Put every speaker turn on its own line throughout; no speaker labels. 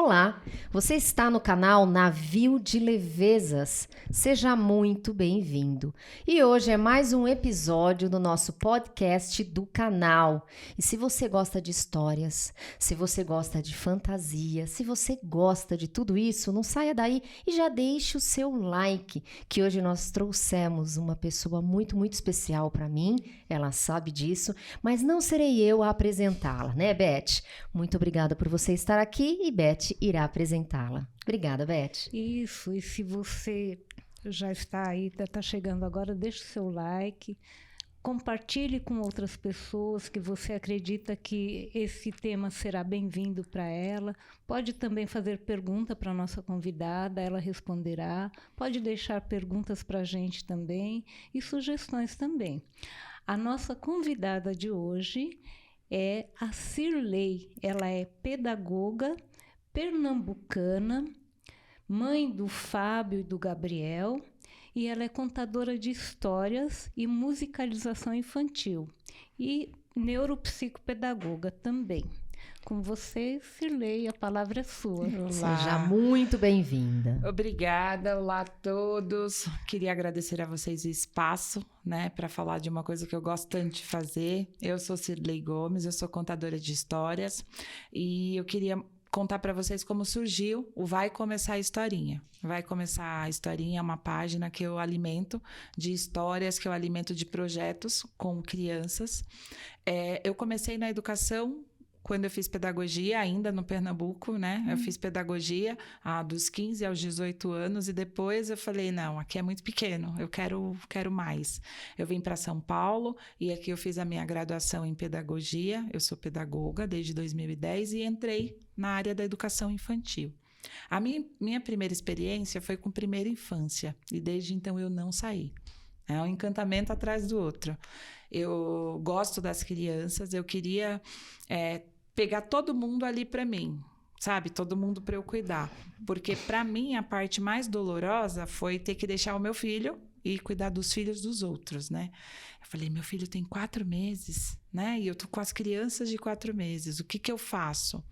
Olá, você está no canal Navio de Levezas. Seja muito bem-vindo. E hoje é mais um episódio do nosso podcast do canal. E se você gosta de histórias, se você gosta de fantasia, se você gosta de tudo isso, não saia daí e já deixe o seu like, que hoje nós trouxemos uma pessoa muito especial para mim. Ela sabe disso, mas não serei eu a apresentá-la, né, Beth? Muito obrigada por você estar aqui e Beth irá apresentá-la. Obrigada, Beth.
Isso, e se você já está aí, está chegando agora, deixe o seu like, compartilhe com outras pessoas que você acredita que esse tema será bem-vindo para ela. Pode também fazer pergunta para a nossa convidada, ela responderá. Pode deixar perguntas para a gente também e sugestões também. A nossa convidada de hoje é a Cirlei. Ela é pedagoga pernambucana, mãe do Fábio e do Gabriel, e ela é contadora de histórias e musicalização infantil e neuropsicopedagoga também. Com você, Cirlei, a palavra é sua.
Olá. Seja muito bem-vinda.
Obrigada, olá a todos. Queria agradecer a vocês o espaço, né, para falar de uma coisa que eu gosto tanto de fazer. Eu sou Cirlei Gomes, eu sou contadora de histórias e eu queria contar para vocês como surgiu o Vai Começar a Historinha. Vai Começar a Historinha é uma página que eu alimento de histórias, que eu alimento de projetos com crianças. Eu comecei na educação quando eu fiz pedagogia, ainda no Pernambuco, né? Eu fiz pedagogia dos 15 aos 18 anos e depois eu falei, não, aqui é muito pequeno, eu quero mais. Eu vim para São Paulo e aqui eu fiz a minha graduação em pedagogia, eu sou pedagoga desde 2010 e entrei na área da educação infantil. A minha primeira experiência foi com primeira infância e desde então eu não saí. É um encantamento atrás do outro. Eu gosto das crianças, eu queria pegar todo mundo ali para mim, sabe? Todo mundo para eu cuidar. Porque para mim a parte mais dolorosa foi ter que deixar o meu filho e cuidar dos filhos dos outros, né? Eu falei, meu filho tem 4 meses, né? E eu tô com as crianças de 4 meses, o que eu faço?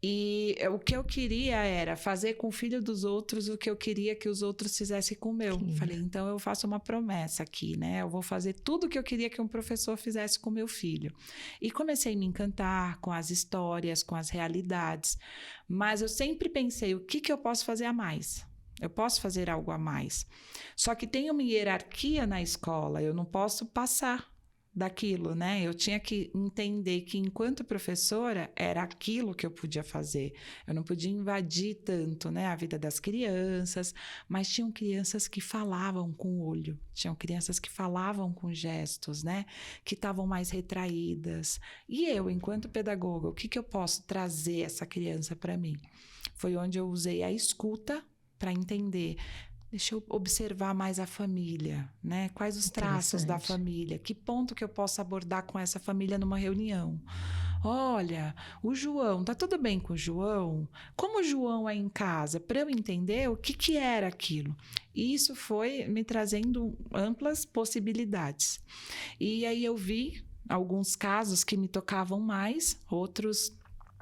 E o que eu queria era fazer com o filho dos outros o que eu queria que os outros fizessem com o meu. Sim. Falei, então eu faço uma promessa aqui, né? Eu vou fazer tudo o que eu queria que um professor fizesse com o meu filho. E comecei a me encantar com as histórias, com as realidades. Mas eu sempre pensei, o que eu posso fazer a mais? Eu posso fazer algo a mais. Só que tem uma hierarquia na escola, eu não posso passar daquilo, né? Eu tinha que entender que enquanto professora era aquilo que eu podia fazer. Eu não podia invadir tanto, né, a vida das crianças, mas tinham crianças que falavam com o olho, tinham crianças que falavam com gestos, né, que estavam mais retraídas. E eu, enquanto pedagoga, o que eu posso trazer essa criança para mim? Foi onde eu usei a escuta para entender. Deixa eu observar mais a família, né? Quais os traços da família? Que ponto que eu posso abordar com essa família numa reunião? Olha, o João, tá tudo bem com o João? Como o João é em casa? Para eu entender o que era aquilo. E isso foi me trazendo amplas possibilidades. E aí eu vi alguns casos que me tocavam mais, outros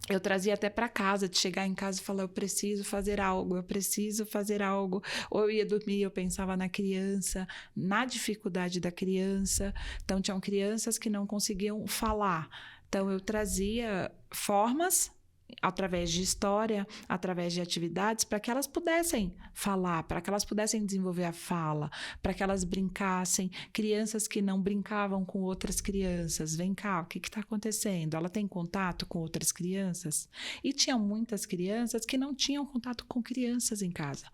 eu trazia até para casa, de chegar em casa e falar, eu preciso fazer algo. Ou eu ia dormir, eu pensava na criança, na dificuldade da criança. Então, tinham crianças que não conseguiam falar. Então, eu trazia formas, através de história, através de atividades, para que elas pudessem falar, para que elas pudessem desenvolver a fala, para que elas brincassem. Crianças que não brincavam com outras crianças, vem cá, o que está acontecendo? Ela tem contato com outras crianças? E tinha muitas crianças que não tinham contato com crianças em casa.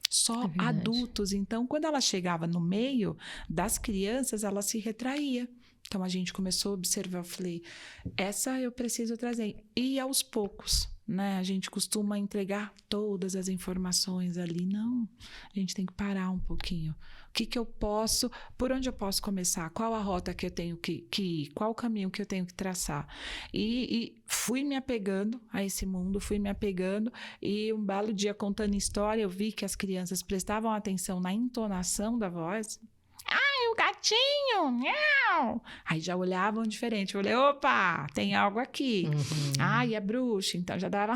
Só adultos. Então, quando ela chegava no meio das crianças, ela se retraía. Então, a gente começou a observar, eu falei, essa eu preciso trazer. E aos poucos, né? A gente costuma entregar todas as informações ali. Não, a gente tem que parar um pouquinho. O que eu posso, por onde eu posso começar? Qual a rota que eu tenho que ir? Qual o caminho que eu tenho que traçar? E fui me apegando a esse mundo, e um belo dia contando história, eu vi que as crianças prestavam atenção na entonação da voz. O gatinho, miau. Aí já olhavam diferente. Eu falei, opa, tem algo aqui. E a bruxa, então já dava,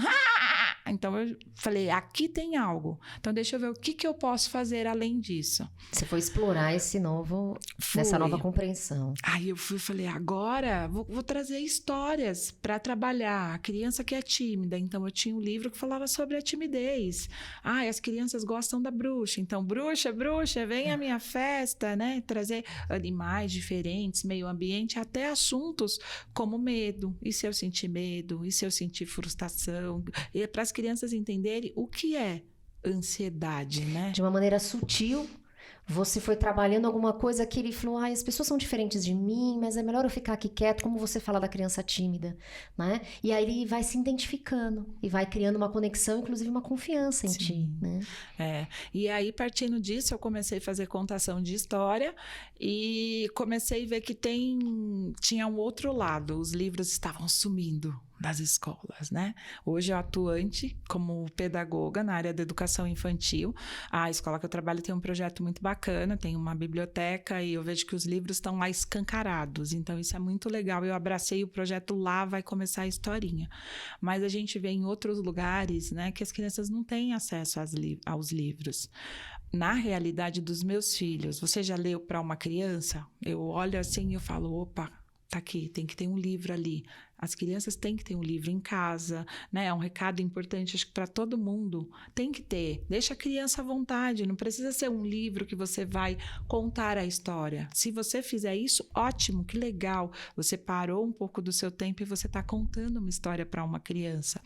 Então, eu falei, aqui tem algo. Então, deixa eu ver o que eu posso fazer além disso.
Você foi explorar essa nova compreensão.
Aí eu falei, agora vou trazer histórias para trabalhar. A criança que é tímida. Então, eu tinha um livro que falava sobre a timidez. As crianças gostam da bruxa. Então, bruxa, vem à minha festa, né? Trazer animais diferentes, meio ambiente, até assuntos como medo. E se eu sentir medo? E se eu sentir frustração? E para as crianças entenderem o que é ansiedade, né?
De uma maneira sutil, você foi trabalhando alguma coisa que ele falou, as pessoas são diferentes de mim, mas é melhor eu ficar aqui quieto, como você fala da criança tímida, né? E aí ele vai se identificando e vai criando uma conexão, inclusive uma confiança em ti, né?
E aí, partindo disso, eu comecei a fazer contação de história e comecei a ver que tinha um outro lado, os livros estavam sumindo das escolas, né? Hoje eu atuante como pedagoga na área da educação infantil. A escola que eu trabalho tem um projeto muito bacana, tem uma biblioteca e eu vejo que os livros estão lá escancarados, então isso é muito legal. Eu abracei o projeto lá, vai começar a historinha. Mas a gente vê em outros lugares, né, que as crianças não têm acesso aos livros. Na realidade dos meus filhos, você já leu para uma criança? Eu olho assim e eu falo, opa, tá aqui, tem que ter um livro ali. As crianças têm que ter um livro em casa, né? É um recado importante, acho que para todo mundo. Tem que ter. Deixa a criança à vontade. Não precisa ser um livro que você vai contar a história. Se você fizer isso, ótimo, que legal. Você parou um pouco do seu tempo e você está contando uma história para uma criança.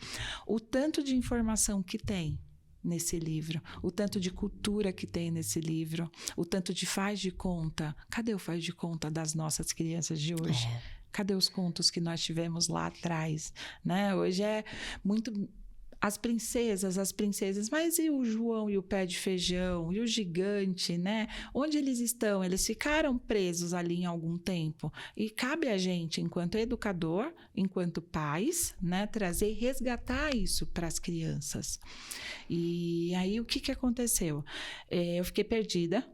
O tanto de informação que tem nesse livro, o tanto de cultura que tem nesse livro, o tanto de faz de conta. Cadê o faz de conta das nossas crianças de hoje? Cadê os contos que nós tivemos lá atrás, né? Hoje é muito as princesas, mas e o João e o pé de feijão, e o gigante, né? Onde eles estão? Eles ficaram presos ali em algum tempo. E cabe a gente, enquanto educador, enquanto pais, né, trazer e resgatar isso para as crianças. E aí, o que aconteceu? Eu fiquei perdida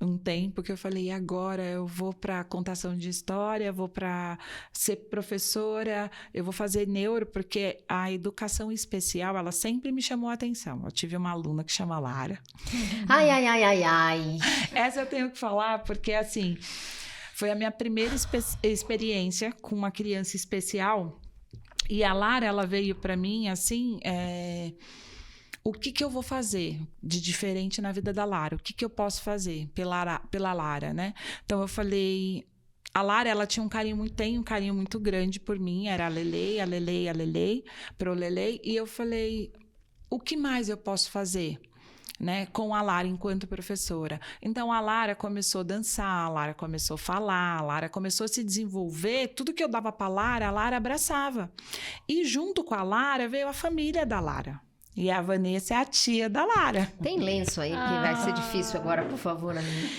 um tempo, que eu falei, agora eu vou para contação de história, vou para ser professora, eu vou fazer neuro, porque a educação especial, ela sempre me chamou a atenção. Eu tive uma aluna que chama Lara.
Ai.
Essa eu tenho que falar, porque assim, foi a minha primeira experiência com uma criança especial, e a Lara, ela veio para mim assim, o que eu vou fazer de diferente na vida da Lara? O que eu posso fazer pela Lara, né? Então, eu falei... A Lara, ela tinha tem um carinho muito grande por mim. Era a Lelei, pro Lelei. E eu falei, o que mais eu posso fazer, né, com a Lara enquanto professora? Então, a Lara começou a dançar, a Lara começou a falar, a Lara começou a se desenvolver. Tudo que eu dava para a Lara abraçava. E junto com a Lara veio a família da Lara. E a Vanessa é a tia da Lara.
Tem lenço aí, que vai ser difícil agora, por favor, amiga.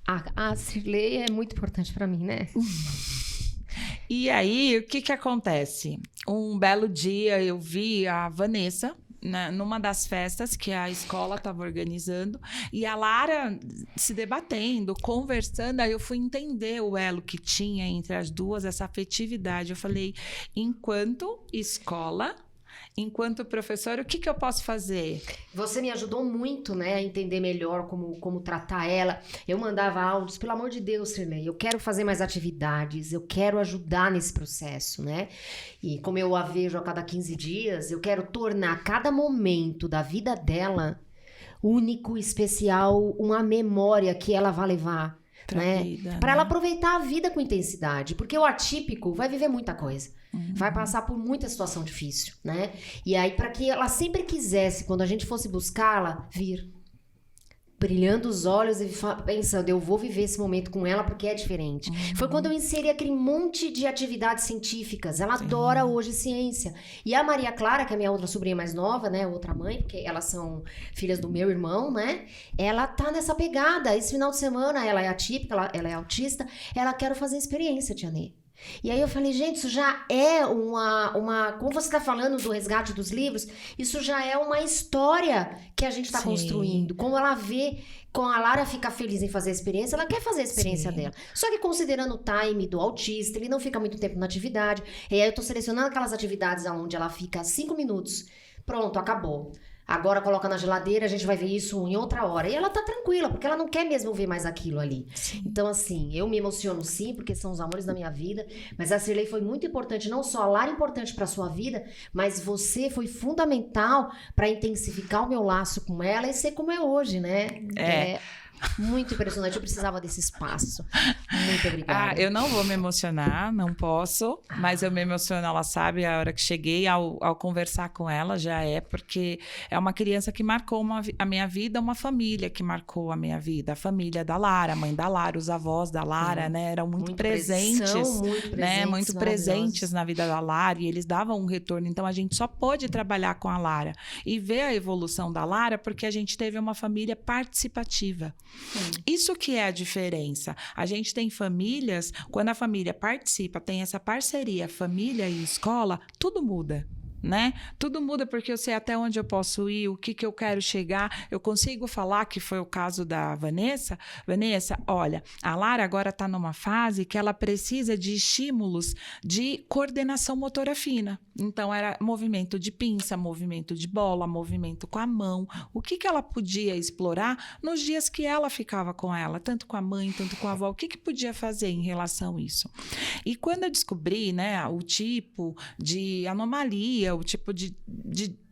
A Cirlei é muito importante para mim, né?
E aí, o que acontece? Um belo dia eu vi a Vanessa numa das festas que a escola estava organizando, e a Lara se debatendo, conversando. Aí eu fui entender o elo que tinha entre as duas, essa afetividade. Eu falei, enquanto escola, enquanto professora, o que eu posso fazer?
Você me ajudou muito, né, a entender melhor como tratar ela. Eu mandava áudios, pelo amor de Deus, Cirlei, eu quero fazer mais atividades, eu quero ajudar nesse processo, né? E como eu a vejo a cada 15 dias, eu quero tornar cada momento da vida dela único, especial, uma memória que ela vai levar, né? Para ela aproveitar a vida com intensidade, porque o atípico vai viver muita coisa. Vai passar por muita situação difícil, né? E aí, para que ela sempre quisesse, quando a gente fosse buscá-la, vir brilhando os olhos e pensando, eu vou viver esse momento com ela porque é diferente. Foi quando eu inseri aquele monte de atividades científicas. Ela adora hoje ciência. E a Maria Clara, que é a minha outra sobrinha mais nova, né? Outra mãe, porque elas são filhas do meu irmão, né? Ela tá nessa pegada. Esse final de semana, ela é atípica, ela é autista. Ela quer fazer experiência, Tia Ney. E aí eu falei, gente, isso já é uma como você está falando do resgate dos livros, isso já é uma história que a gente está construindo. Como ela vê Com a Lara fica feliz em fazer a experiência, ela quer fazer a experiência
Sim.
dela. Só que considerando o time do autista, ele não fica muito tempo na atividade. E aí eu tô selecionando aquelas atividades onde ela fica 5 minutos. Pronto, acabou. Agora coloca na geladeira, a gente vai ver isso em outra hora. E ela tá tranquila, porque ela não quer mesmo ver mais aquilo ali.
Sim.
Então, assim, eu me emociono sim, porque são os amores da minha vida. Mas a Cirlei foi muito importante, não só a Lara é importante pra sua vida, mas você foi fundamental pra intensificar o meu laço com ela e ser como é hoje, né?
É.
Muito impressionante. Eu precisava desse espaço. Muito obrigada.
Eu não vou me emocionar, não posso, mas eu me emociono, ela sabe, a hora que cheguei, ao conversar com ela, já porque é uma criança que marcou a minha vida, uma família que marcou a minha vida, a família da Lara, a mãe da Lara, os avós da Lara, né, eram muito presentes, né, muito presentes na vida da Lara, e eles davam um retorno, então a gente só pôde trabalhar com a Lara e ver a evolução da Lara, porque a gente teve uma família participativa. Isso que é a diferença. A gente tem famílias, quando a família participa, tem essa parceria, família e escola, tudo muda. Né? Tudo muda porque eu sei até onde eu posso ir, o que eu quero chegar. Eu consigo falar, que foi o caso da Vanessa. Vanessa, olha, a Lara agora está numa fase que ela precisa de estímulos de coordenação motora fina. Então, era movimento de pinça, movimento de bola, movimento com a mão. O que ela podia explorar nos dias que ela ficava com ela, tanto com a mãe, tanto com a avó. O que podia fazer em relação a isso? E quando eu descobri, né, o tipo de anomalia, o tipo de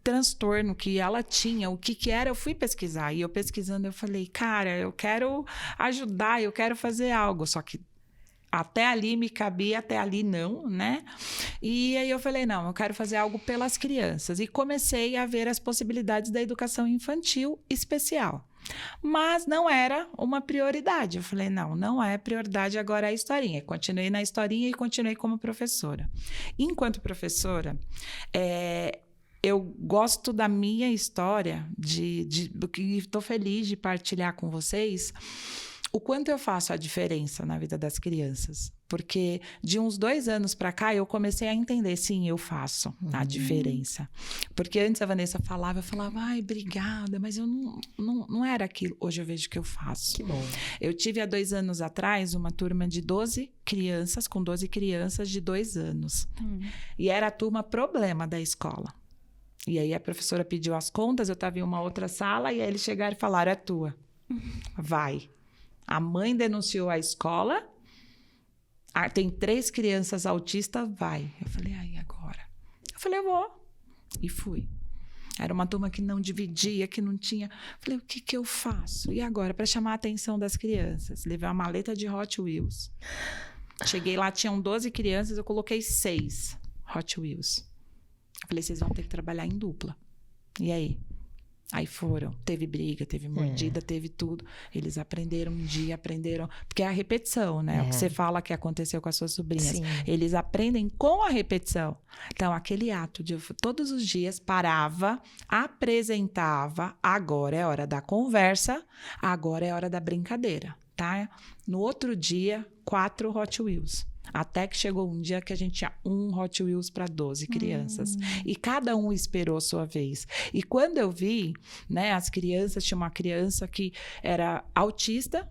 transtorno que ela tinha, o que era, eu fui pesquisar. E eu pesquisando, eu falei, cara, eu quero ajudar, eu quero fazer algo. Só que até ali me cabia, até ali não, né? E aí eu falei, não, eu quero fazer algo pelas crianças. E comecei a ver as possibilidades da educação infantil especial. Mas não era uma prioridade. Eu falei, não é prioridade, agora é a historinha. Continuei na historinha e continuei como professora. Enquanto professora, eu gosto da minha história, do que estou feliz de partilhar com vocês, o quanto eu faço a diferença na vida das crianças. Porque de uns 2 anos para cá, eu comecei a entender, sim, eu faço a diferença. Porque antes a Vanessa falava, eu falava, ai, obrigada, mas eu não era aquilo. Hoje eu vejo que eu faço.
Que bom.
Eu tive há 2 anos atrás uma turma de 12 crianças, com 12 crianças de 2 anos. E era a turma problema da escola. E aí a professora pediu as contas, eu estava em uma outra sala, e aí eles chegaram e falaram, é tua. Vai. A mãe denunciou a escola, tem 3 crianças autistas, vai. Eu falei, aí agora? Eu falei, eu vou. E fui. Era uma turma que não dividia, que não tinha. Eu falei, o que eu faço? E agora? Para chamar a atenção das crianças. Levei uma maleta de Hot Wheels. Cheguei lá, tinham 12 crianças, eu coloquei 6 Hot Wheels. Eu falei, vocês vão ter que trabalhar em dupla. E aí? Aí foram, teve briga, teve mordida, teve tudo. Eles aprenderam um dia, aprenderam... Porque é a repetição, né? O que você fala que aconteceu com as suas sobrinhas.
Sim.
Eles aprendem com a repetição. Então, aquele ato de... Todos os dias, parava, apresentava. Agora é hora da conversa, agora é hora da brincadeira, tá? No outro dia, 4 Hot Wheels. Até que chegou um dia que a gente tinha 1 Hot Wheels para 12 crianças. E cada um esperou a sua vez. E quando eu vi, né, as crianças, tinha uma criança que era autista,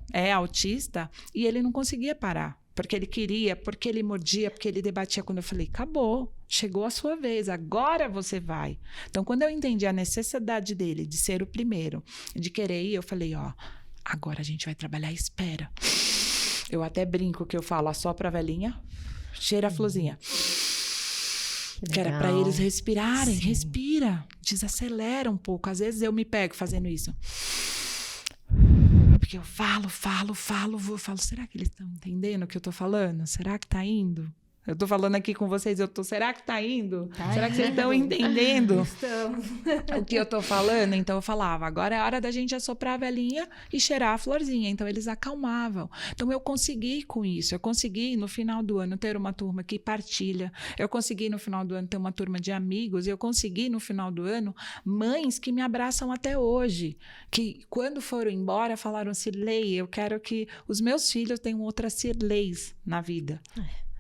e ele não conseguia parar. Porque ele queria, porque ele mordia, porque ele debatia. Quando eu falei, acabou, chegou a sua vez, agora você vai. Então, quando eu entendi a necessidade dele de ser o primeiro, de querer ir, eu falei, agora a gente vai trabalhar, espera. Eu até brinco que eu falo, assopra a velhinha, cheira a florzinha. Que era para eles respirarem. Sim. Respira, desacelera um pouco. Às vezes eu me pego fazendo isso. Porque eu falo, será que eles estão entendendo o que eu tô falando? Será que tá indo? Eu tô falando aqui com vocês, será que tá indo? Será que vocês estão entendendo o que eu tô falando? Então eu falava, agora é a hora da gente assoprar a velhinha e cheirar a florzinha. Então eles acalmavam. Então eu consegui com isso, eu consegui no final do ano ter uma turma que partilha, eu consegui no final do ano ter uma turma de amigos, eu consegui no final do ano mães que me abraçam até hoje, que quando foram embora falaram, Cirlei, eu quero que os meus filhos tenham outras Cirleis na vida.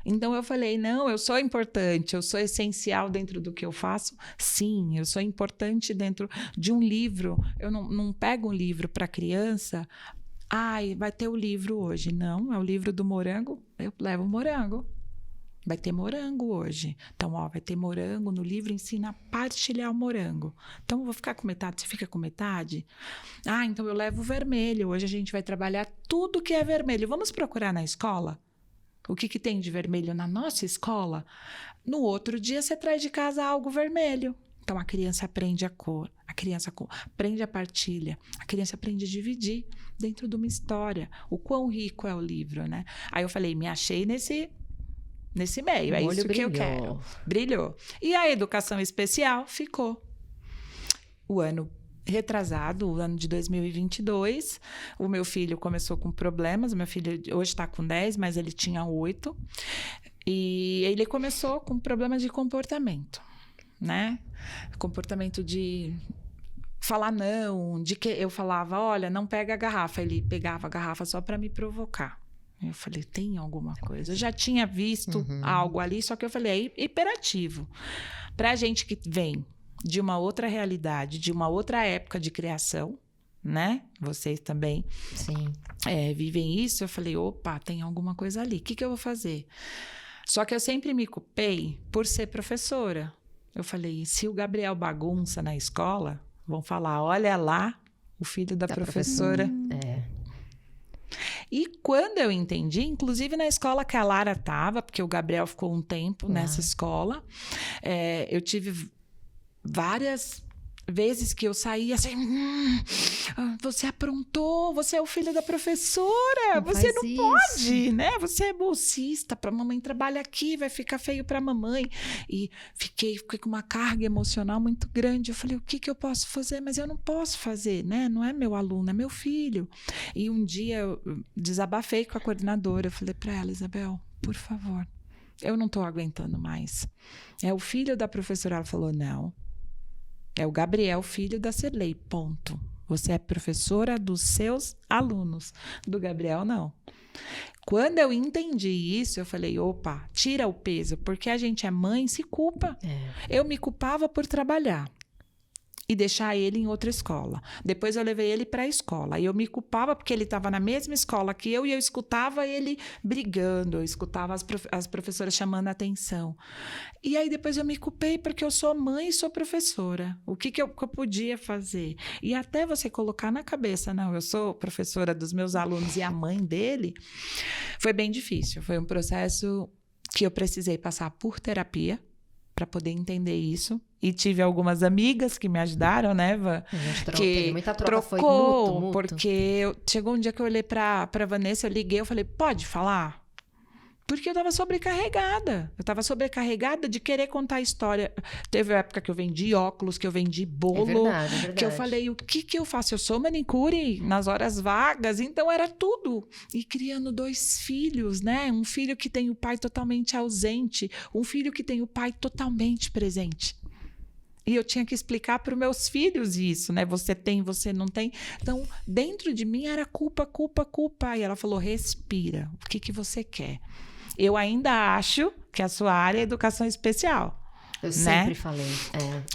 Então eu falei, não, eu sou importante, eu sou essencial dentro do que eu faço. Sim, eu sou importante dentro de um livro. Eu não pego um livro para criança, vai ter o livro hoje. Não, é o livro do morango, eu levo o morango. Vai ter morango hoje. Então, vai ter morango no livro, ensina a partilhar o morango. Então, eu vou ficar com metade, você fica com metade? Então eu levo o vermelho. Hoje a gente vai trabalhar tudo que é vermelho. Vamos procurar na escola? O que tem de vermelho na nossa escola? No outro dia, você traz de casa algo vermelho. Então, a criança aprende a cor, a criança aprende a partilha, a criança aprende a dividir dentro de uma história. O quão rico é o livro, né? Aí eu falei, me achei nesse meio, é isso que eu quero. Brilhou. E a educação especial ficou. O ano retrasado, o ano de 2022, o meu filho começou com problemas. O meu filho hoje está com 10, mas ele tinha 8. E ele começou com problemas de comportamento, né? Comportamento de falar não, de que eu falava, olha, não pega a garrafa. Ele pegava a garrafa só para me provocar. Eu falei, tem alguma coisa. Eu já tinha visto algo ali, só que eu falei, é hiperativo. Pra gente que vem de uma outra realidade, de uma outra época de criação, né? Vocês também vivem isso. Eu falei, opa, tem alguma coisa ali. O que eu vou fazer? Só que eu sempre me culpei por ser professora. Eu falei, se o Gabriel bagunça na escola, vão falar, olha lá, o filho da professora. E quando eu entendi, inclusive na escola que a Lara estava, porque o Gabriel ficou um tempo nessa escola, eu tive várias vezes que eu saía assim, você aprontou, você é o filho da professora, você não pode, né? Você é bolsista, para mamãe trabalha aqui, vai ficar feio para mamãe. E fiquei com uma carga emocional muito grande. Eu falei, o que eu posso fazer? Mas eu não posso fazer, né? Não é meu aluno, é meu filho. E um dia eu desabafei com a coordenadora, eu falei para ela, Isabel, por favor, eu não estou aguentando mais. É o filho da professora. Ela falou, não. É o Gabriel, filho da Cirlei, ponto. Você é professora dos seus alunos. Do Gabriel, não. Quando eu entendi isso, eu falei, opa, tira o peso, porque a gente é mãe, se culpa. Eu me culpava por trabalhar e deixar ele em outra escola. Depois eu levei ele para a escola. E eu me culpava porque ele estava na mesma escola que eu e eu escutava ele brigando, eu escutava as professoras chamando a atenção. E aí depois eu me culpei porque eu sou mãe e sou professora. O que eu podia fazer? E até você colocar na cabeça, não, eu sou professora dos meus alunos e a mãe dele, foi bem difícil. Foi um processo que eu precisei passar por terapia para poder entender isso. E tive algumas amigas que me ajudaram, né, Van?
Que muita troca,
trocou,
foi mútuo.
Porque chegou um dia que eu olhei para Vanessa, eu liguei, eu falei, pode falar? Porque eu estava sobrecarregada. Eu estava sobrecarregada de querer contar a história. Teve uma época que eu vendi óculos, que eu vendi bolo.
É verdade.
Que eu falei, o que eu faço? Eu sou manicure nas horas vagas, então era tudo. E criando 2 filhos, né? Um filho que tem o pai totalmente ausente, um filho que tem o pai totalmente presente. E eu tinha que explicar para os meus filhos isso, né? Você tem, você não tem. Então, dentro de mim era culpa. E ela falou, respira. O que você quer? Eu ainda acho que a sua área é educação especial.
Eu sempre falei.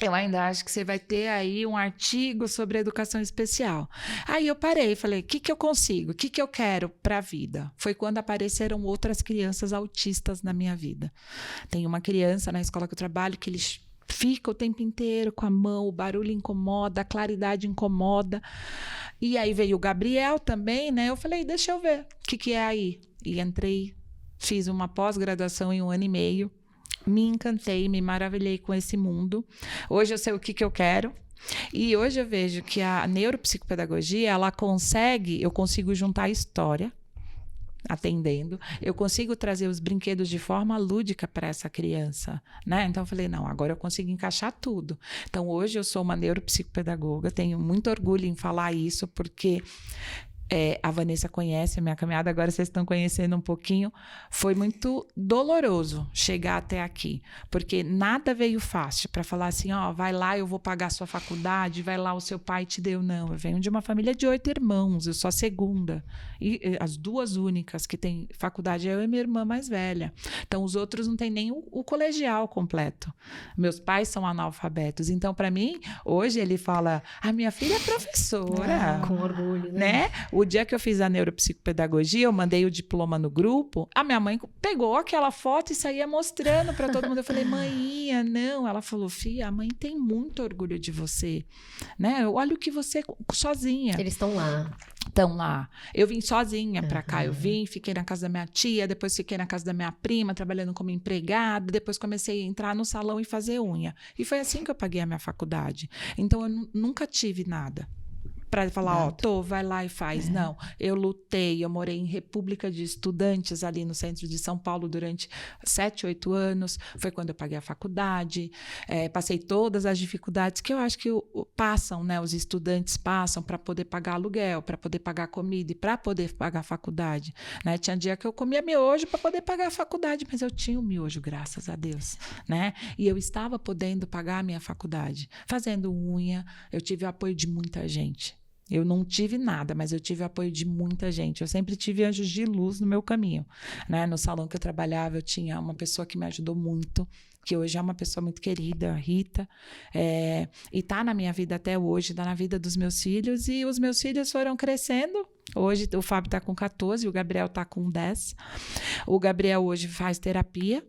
Eu ainda acho que você vai ter aí um artigo sobre educação especial. Aí eu parei e falei, o que eu consigo? O que eu quero para a vida? Foi quando apareceram outras crianças autistas na minha vida. Tem uma criança na escola que eu trabalho que eles fica o tempo inteiro com a mão, o barulho incomoda, a claridade incomoda. E aí veio o Gabriel também, né? Eu falei, deixa eu ver o que é aí. E entrei, fiz uma pós-graduação em 1 ano e meio. Me encantei, me maravilhei com esse mundo. Hoje eu sei o que eu quero. E hoje eu vejo que a neuropsicopedagogia, eu consigo juntar a história, atendendo, eu consigo trazer os brinquedos de forma lúdica para essa criança, né? Então eu falei, não, agora eu consigo encaixar tudo. Então hoje eu sou uma neuropsicopedagoga, tenho muito orgulho em falar isso, porque a Vanessa conhece a minha caminhada, agora vocês estão conhecendo um pouquinho. Foi muito doloroso chegar até aqui, porque nada veio fácil para falar assim, ó, vai lá, eu vou pagar a sua faculdade, vai lá, o seu pai te deu. Não, eu venho de uma família de 8 irmãos, eu sou a segunda. E as duas únicas que têm faculdade é eu e minha irmã mais velha. Então, os outros não têm nem o colegial completo. Meus pais são analfabetos. Então, para mim, hoje ele fala, a minha filha é professora.
Com orgulho, né?
O dia que eu fiz a neuropsicopedagogia, eu mandei o diploma no grupo, a minha mãe pegou aquela foto e saía mostrando para todo mundo. Eu falei, mãinha, não. Ela falou, filha, a mãe tem muito orgulho de você, né? Olha o que você, sozinha.
Eles estão lá.
Estão lá. Eu vim sozinha para cá. Eu vim, fiquei na casa da minha tia, depois fiquei na casa da minha prima, trabalhando como empregada, depois comecei a entrar no salão e fazer unha. E foi assim que eu paguei a minha faculdade. Então, eu nunca tive nada para falar, ó, vai lá e faz. Não, eu lutei, eu morei em República de Estudantes, ali no centro de São Paulo, durante 7, 8 anos. Foi quando eu paguei a faculdade. Passei todas as dificuldades que eu acho que passam, né? Os estudantes passam para poder pagar aluguel, para poder pagar comida e para poder pagar a faculdade. Né? Tinha dia que eu comia miojo para poder pagar a faculdade, mas eu tinha o miojo, graças a Deus. Né? E eu estava podendo pagar a minha faculdade. Fazendo unha, eu tive o apoio de muita gente. Eu não tive nada, mas eu tive o apoio de muita gente. Eu sempre tive anjos de luz no meu caminho. Né? No salão que eu trabalhava, eu tinha uma pessoa que me ajudou muito, que hoje é uma pessoa muito querida, a Rita, e está na minha vida até hoje, está na vida dos meus filhos, e os meus filhos foram crescendo. Hoje o Fábio está com 14, o Gabriel está com 10. O Gabriel hoje faz terapia,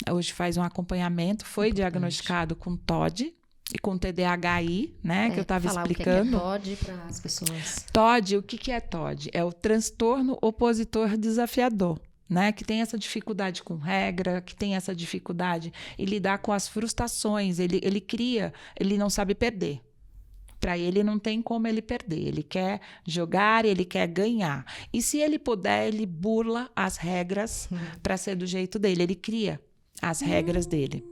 hoje faz um acompanhamento, foi diagnosticado com TOD, e com TDAHI, né, que eu estava explicando.
O que é TOD para as pessoas?
TOD, o que é TOD? É o transtorno opositor desafiador, né, que tem essa dificuldade com regra, que tem essa dificuldade em lidar com as frustrações. Ele cria, ele não sabe perder. Para ele não tem como ele perder. Ele quer jogar, ele quer ganhar. E se ele puder, ele burla as regras para ser do jeito dele. Ele cria as regras dele.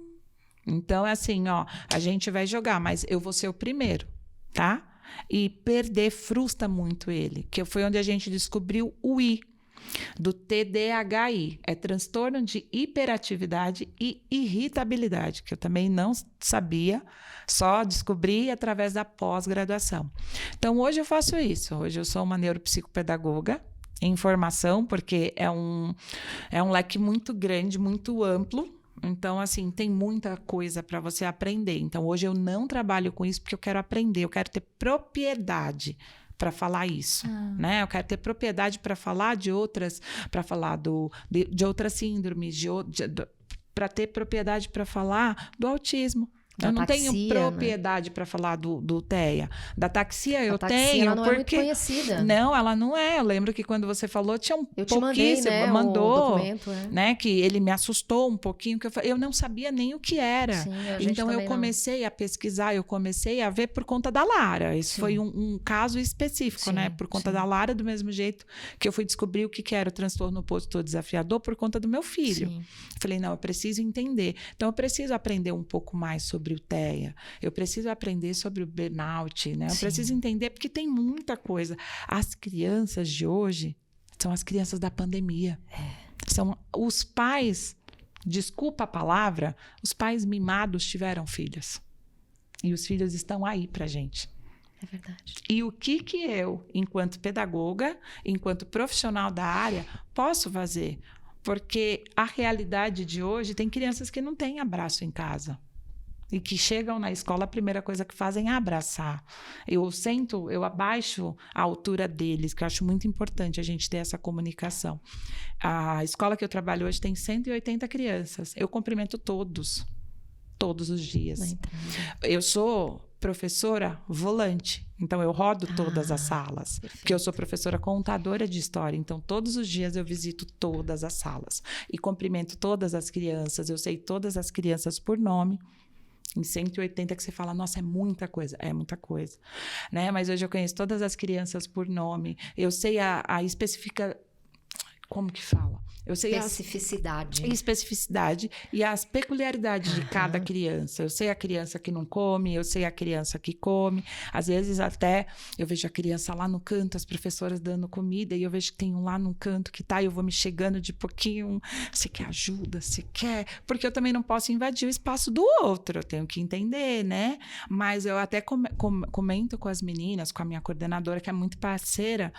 Então, é assim, ó, a gente vai jogar, mas eu vou ser o primeiro, tá? E perder frustra muito ele, que foi onde a gente descobriu o I, do TDAHI. É transtorno de hiperatividade e irritabilidade, que eu também não sabia, só descobri através da pós-graduação. Então, hoje eu faço isso. Hoje eu sou uma neuropsicopedagoga em formação, porque é um leque muito grande, muito amplo. Então, assim, tem muita coisa para você aprender. Então, hoje eu não trabalho com isso porque eu quero aprender, eu quero ter propriedade para falar isso, né? Eu quero ter propriedade para falar de outras, para falar de outras síndromes, para ter propriedade para falar do autismo. Eu não tenho propriedade, né, para falar do TEA. Da taxia eu tenho,
ela não
porque...
é muito conhecida.
Não, ela não é. Eu lembro que quando você falou, tinha
eu te mandei, né,
mandou,
o documento,
né, que ele me assustou um pouquinho, que eu não sabia nem o que era.
Sim,
então eu comecei a pesquisar, eu comecei a ver por conta da Lara. Esse foi um caso específico, né? Por conta da Lara, do mesmo jeito que eu fui descobrir o que era o transtorno opositor desafiador por conta do meu filho. Sim. Falei, não, eu preciso entender. Então eu preciso aprender um pouco mais sobre o TEA, eu preciso aprender sobre o burnout, né? Eu preciso entender, porque tem muita coisa. As crianças de hoje são as crianças da pandemia. São os pais, desculpa a palavra, os pais mimados tiveram filhos. E os filhos estão aí pra gente.
É verdade.
E o que eu, enquanto pedagoga, enquanto profissional da área, posso fazer? Porque a realidade de hoje tem crianças que não têm abraço em casa. E que chegam na escola, a primeira coisa que fazem é abraçar. Eu abaixo a altura deles, que eu acho muito importante a gente ter essa comunicação. A escola que eu trabalho hoje tem 180 crianças. Eu cumprimento todos os dias. Eu sou professora volante, então eu rodo todas as salas, porque eu sou professora contadora de história, então todos os dias eu visito todas as salas e cumprimento todas as crianças, eu sei todas as crianças por nome. Em 180 que você fala, nossa, é muita coisa, né? Mas hoje eu conheço todas as crianças por nome, eu sei a específica, como que fala? Eu sei especificidade e as peculiaridades de cada criança. Eu sei a criança que não come, eu sei a criança que come. Às vezes até eu vejo a criança lá no canto, as professoras dando comida, e eu vejo que tem um lá no canto que tá, e eu vou me chegando de pouquinho. Você quer ajuda? Você quer? Porque eu também não posso invadir o espaço do outro, eu tenho que entender, né? Mas eu até comento com as meninas, com a minha coordenadora, que é muito parceira,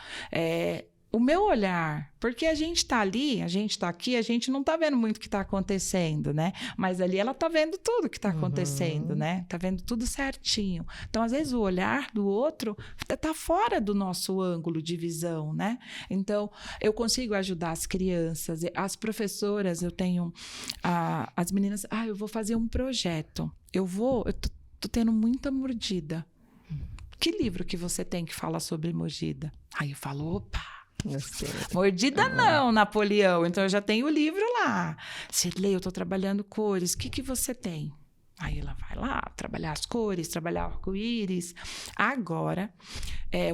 o meu olhar, porque a gente está ali, a gente está aqui, a gente não está vendo muito o que está acontecendo, né? Mas ali ela está vendo tudo o que está acontecendo, né? Está vendo tudo certinho. Então, às vezes, o olhar do outro está fora do nosso ângulo de visão, né? Então, eu consigo ajudar as crianças, as professoras, eu tenho as meninas, eu vou fazer um projeto, eu tô tendo muita mordida. Que livro que você tem que fala sobre mordida? Aí eu falo, opa, mordida não, Napoleão. Então eu já tenho o livro lá. Cirlei, eu estou trabalhando cores. O que você tem? Aí ela vai lá trabalhar as cores, trabalhar arco-íris. Agora,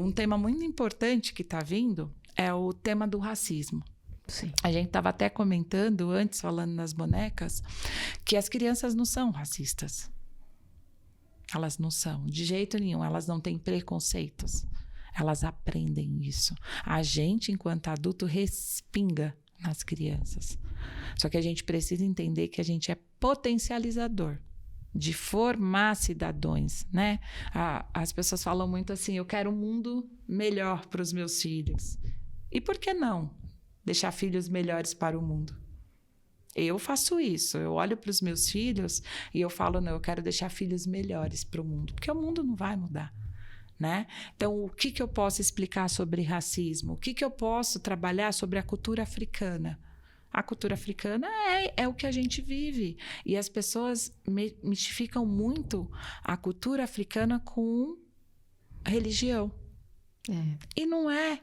um tema muito importante que está vindo é o tema do racismo.
Sim.
A gente estava até comentando antes, falando nas bonecas, que as crianças não são racistas. Elas não são, de jeito nenhum. Elas não têm preconceitos. Elas aprendem isso. A gente, enquanto adulto, respinga nas crianças. Só que a gente precisa entender que a gente é potencializador de formar cidadãos, né? As pessoas falam muito assim, eu quero um mundo melhor para os meus filhos. E por que não deixar filhos melhores para o mundo? Eu faço isso. Eu olho para os meus filhos e eu falo, não, eu quero deixar filhos melhores para o mundo. Porque o mundo não vai mudar. Né? Então, o que eu posso explicar sobre racismo? O que eu posso trabalhar sobre a cultura africana? A cultura africana é o que a gente vive. E as pessoas mistificam muito a cultura africana com religião. E não é.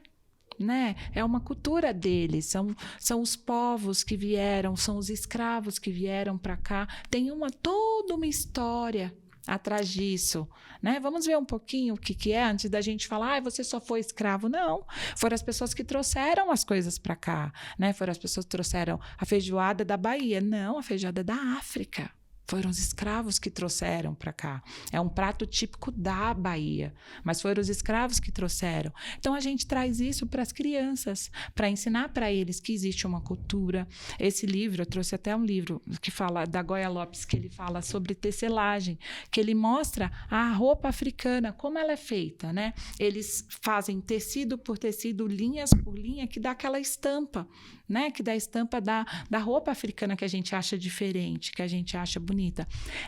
Né? É uma cultura deles, são os povos que vieram, são os escravos que vieram para cá. Tem toda uma história atrás disso, né? Vamos ver um pouquinho o que é antes da gente falar, você só foi escravo. Não, foram as pessoas que trouxeram as coisas para cá, né? Foram as pessoas que trouxeram a feijoada da Bahia. Não, a feijoada da África. Foram os escravos que trouxeram para cá. É um prato típico da Bahia, mas foram os escravos que trouxeram. Então, a gente traz isso para as crianças, para ensinar para eles que existe uma cultura. Esse livro, eu trouxe até um livro que fala, da Goya Lopes, que ele fala sobre tecelagem, que ele mostra a roupa africana, como ela é feita, né? Eles fazem tecido por tecido, linhas por linha, que dá aquela estampa, né? Que dá a estampa da roupa africana que a gente acha diferente, que a gente acha bonita.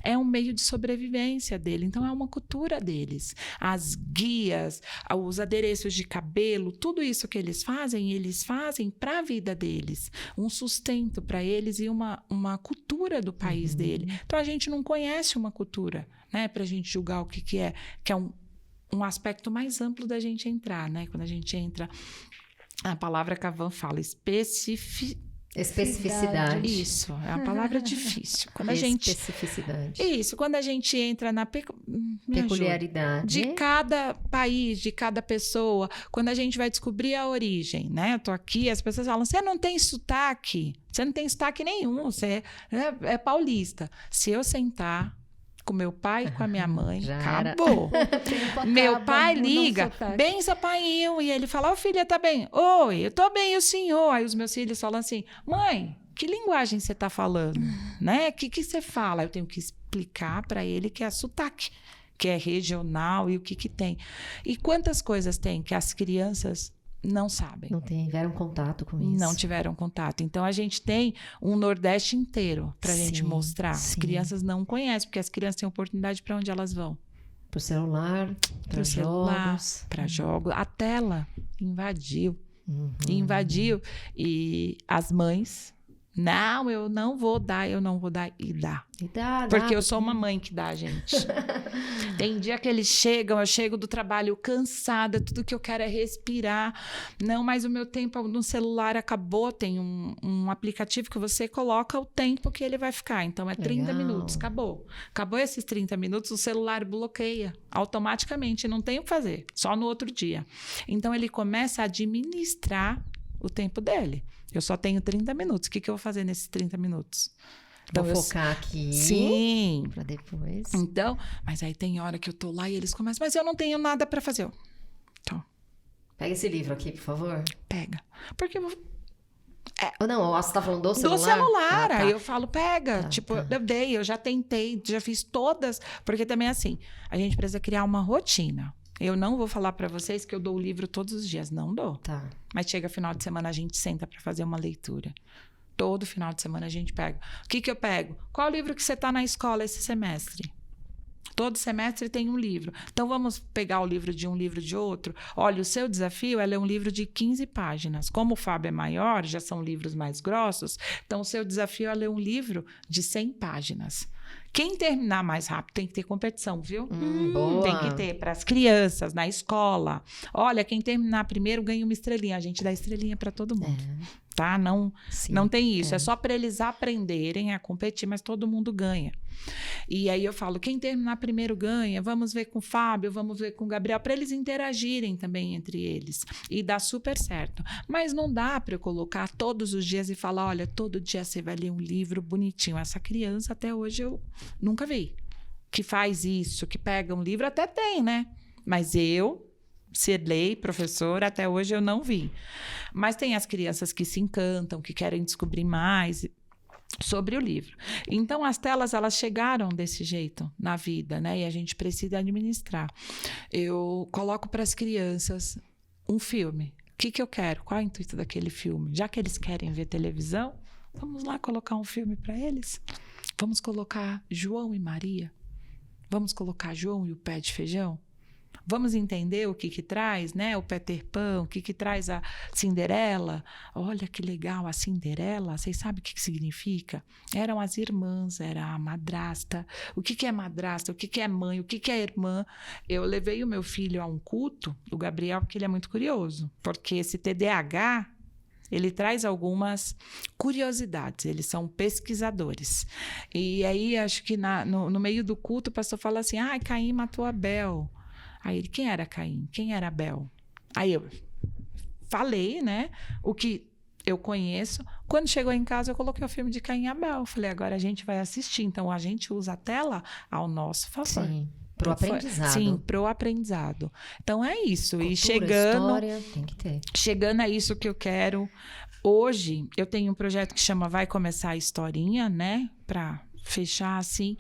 É um meio de sobrevivência dele, então é uma cultura deles. As guias, os adereços de cabelo, tudo isso que eles fazem para a vida deles, um sustento para eles e uma cultura do país dele. Então a gente não conhece uma cultura, né? Para a gente julgar o que é um aspecto mais amplo da gente entrar, né? Quando a gente entra, a palavra que a Van fala, especificidade. Isso, é uma palavra difícil. Quando
Especificidade.
Isso, quando a gente entra na
peculiaridade
de cada país, de cada pessoa, quando a gente vai descobrir a origem, né? Eu tô aqui, as pessoas falam, você não tem sotaque nenhum, você é paulista. Se eu sentar com meu pai e com a minha mãe, acabou. Meu pai liga, benção, painho, e ele fala, filha, tá bem? Oi, eu tô bem, e o senhor? Aí os meus filhos falam assim, mãe, que linguagem você tá falando? Né? O que você fala? Eu tenho que explicar para ele que é sotaque, que é regional e o que tem. E quantas coisas tem que as crianças não sabem.
Não tiveram contato com isso.
Não tiveram contato. Então, a gente tem um Nordeste inteiro para a gente mostrar. As crianças não conhecem, porque as crianças têm oportunidade para onde elas vão.
Para o celular, para jogos.
Para jogos. A tela invadiu. Invadiu. E as mães... Não, eu não vou dar. E dá. Porque eu sou uma mãe que dá, gente. Tem dia que eles chegam, eu chego do trabalho cansada, tudo que eu quero é respirar. Não, mas o meu tempo no celular acabou. Tem um aplicativo que você coloca o tempo que ele vai ficar. Então, é 30 minutos, acabou. Acabou esses 30 minutos, o celular bloqueia automaticamente. Não tem o que fazer, só no outro dia. Então, ele começa a administrar o tempo dele. Eu só tenho 30 minutos. O que eu vou fazer nesses 30 minutos?
Então, vou focar aqui.
Sim.
Para depois.
Então, mas aí tem hora que eu tô lá e eles começam, mas eu não tenho nada para fazer. Então,
pega esse livro aqui, por favor.
pega. Porque
Ou não, você tá falando do celular?
Do celular.
Tá.
Aí eu falo, pega. Eu já tentei, já fiz todas. Porque também assim, a gente precisa criar uma rotina. Eu não vou falar para vocês que eu dou o livro todos os dias. Não dou.
Tá.
Mas chega final de semana, a gente senta para fazer uma leitura. Todo final de semana a gente pega. O que eu pego? Qual livro que você tá na escola esse semestre? Todo semestre tem um livro. Então, vamos pegar o livro de outro. Olha, o seu desafio é ler um livro de 15 páginas. Como o Fábio é maior, já são livros mais grossos, então o seu desafio é ler um livro de 100 páginas. Quem terminar mais rápido tem que ter competição, viu?
Boa.
Tem que ter para as crianças, na escola. Olha, quem terminar primeiro ganha uma estrelinha. A gente dá estrelinha para todo mundo. Tá? Não tem isso. É só para eles aprenderem a competir, mas todo mundo ganha. E aí eu falo, quem terminar primeiro ganha. Vamos ver com o Fábio, vamos ver com o Gabriel, para eles interagirem também entre eles. E dá super certo. Mas não dá para eu colocar todos os dias e falar, olha, todo dia você vai ler um livro bonitinho. Essa criança até hoje eu nunca vi. Que faz isso, que pega um livro, até tem, né? Mas Sirlei, professora, até hoje eu não vi. Mas tem as crianças que se encantam, que querem descobrir mais sobre o livro. Então, as telas, elas chegaram desse jeito na vida, né? E a gente precisa administrar. Eu coloco para as crianças um filme. O que eu quero? Qual é o intuito daquele filme? Já que eles querem ver televisão, vamos lá colocar um filme para eles? Vamos colocar João e Maria? Vamos colocar João e o pé de feijão? Vamos entender o que traz, né? O Peter Pan, o que traz a Cinderela. Olha que legal a Cinderela. Vocês sabem o que significa? Eram as irmãs, era a madrasta. O que é madrasta? O que é mãe? O que é irmã? Eu levei o meu filho a um culto, o Gabriel, porque ele é muito curioso. Porque esse TDAH, ele traz algumas curiosidades, eles são pesquisadores. E aí, acho que no meio do culto, o pastor fala assim, Caim matou Abel. Aí ele, quem era Caim? Quem era Abel? Aí eu falei, né, o que eu conheço. Quando chegou em casa, eu coloquei o filme de Caim e Abel. Falei, agora a gente vai assistir. Então, a gente usa a tela ao nosso favor.
Sim, pro aprendizado.
Sim, pro aprendizado. Então, é isso.
Cultura,
e chegando...
história, tem que ter.
Chegando a isso que eu quero... Hoje, eu tenho um projeto que chama Vai Começar a Historinha, né? Para fechar assim.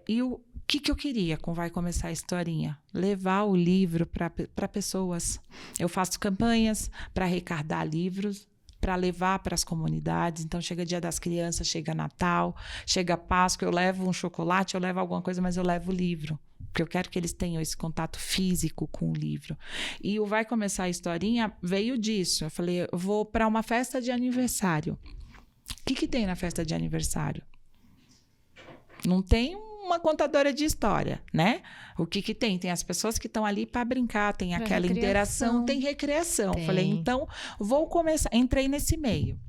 E o que eu queria com Vai Começar a Historinha? Levar o livro para pessoas. Eu faço campanhas para arrecadar livros, para levar para as comunidades. Então, chega Dia das Crianças, chega Natal, chega Páscoa, eu levo um chocolate, eu levo alguma coisa, mas eu levo o livro. Porque eu quero que eles tenham esse contato físico com o livro. E o Vai Começar a Historinha veio disso. Eu falei, eu vou para uma festa de aniversário. O que tem na festa de aniversário? Não tem uma contadora de história, né? O que tem? Tem as pessoas que estão ali para brincar, tem aquela interação, tem recreação.
Tem.
Falei, então, vou começar. Entrei nesse meio.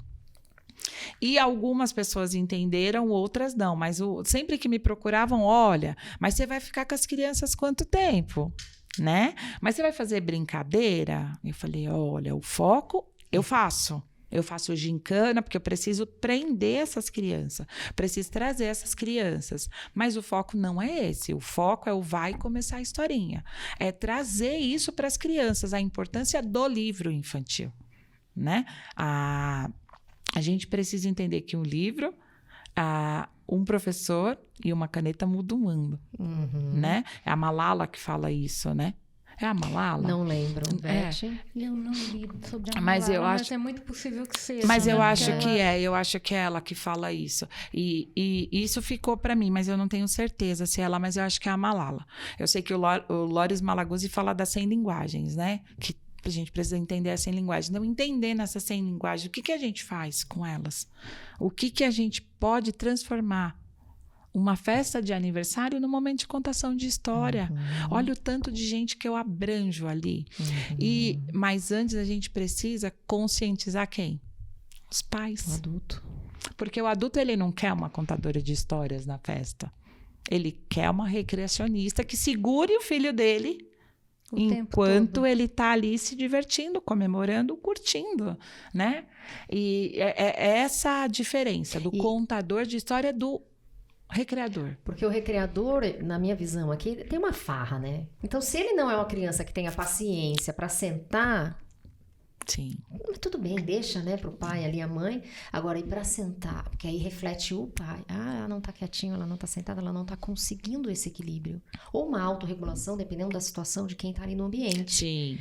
E algumas pessoas entenderam, outras não. Mas sempre que me procuravam, olha, mas você vai ficar com as crianças quanto tempo? Né? Mas você vai fazer brincadeira? Eu falei, olha, o foco eu faço. Eu faço gincana porque eu preciso prender essas crianças, preciso trazer essas crianças. Mas o foco não é esse, o foco é o Vai Começar a Historinha. É trazer isso para as crianças, a importância do livro infantil, né? A gente precisa entender que um livro, um professor e uma caneta mudam o mundo, né? É a Malala que fala isso, né? É a Malala?
Não lembro, Beth.
Eu não li sobre a Malala,
mas é
muito possível que seja.
Mas eu
né?
acho que é ela que fala isso. E isso ficou para mim, mas eu não tenho certeza se é ela, mas eu acho que é a Malala. Eu sei que o Loris Malaguzzi fala das 100 linguagens, né? Que a gente precisa entender as 100 linguagens. Não entendendo essas 100 linguagens, o que a gente faz com elas? O que a gente pode transformar? Uma festa de aniversário no momento de contação de história. Olha o tanto de gente que eu abranjo ali. Mas antes a gente precisa conscientizar quem? Os pais.
O adulto.
Porque o adulto, ele não quer uma contadora de histórias na festa. Ele quer uma recreacionista que segure o filho dele enquanto ele tá ali se divertindo, comemorando, curtindo, né? E é essa a diferença do contador de história do recreador.
Porque o recreador, na minha visão aqui, tem uma farra, né? Então, se ele não é uma criança que tenha paciência para sentar,
sim,
tudo bem, deixa, né, pro pai ali, a mãe. Agora, ir para sentar, porque aí reflete o pai. Ah, ela não tá quietinha, ela não tá sentada, ela não tá conseguindo esse equilíbrio. Ou uma autorregulação, dependendo da situação de quem tá ali no ambiente.
Sim.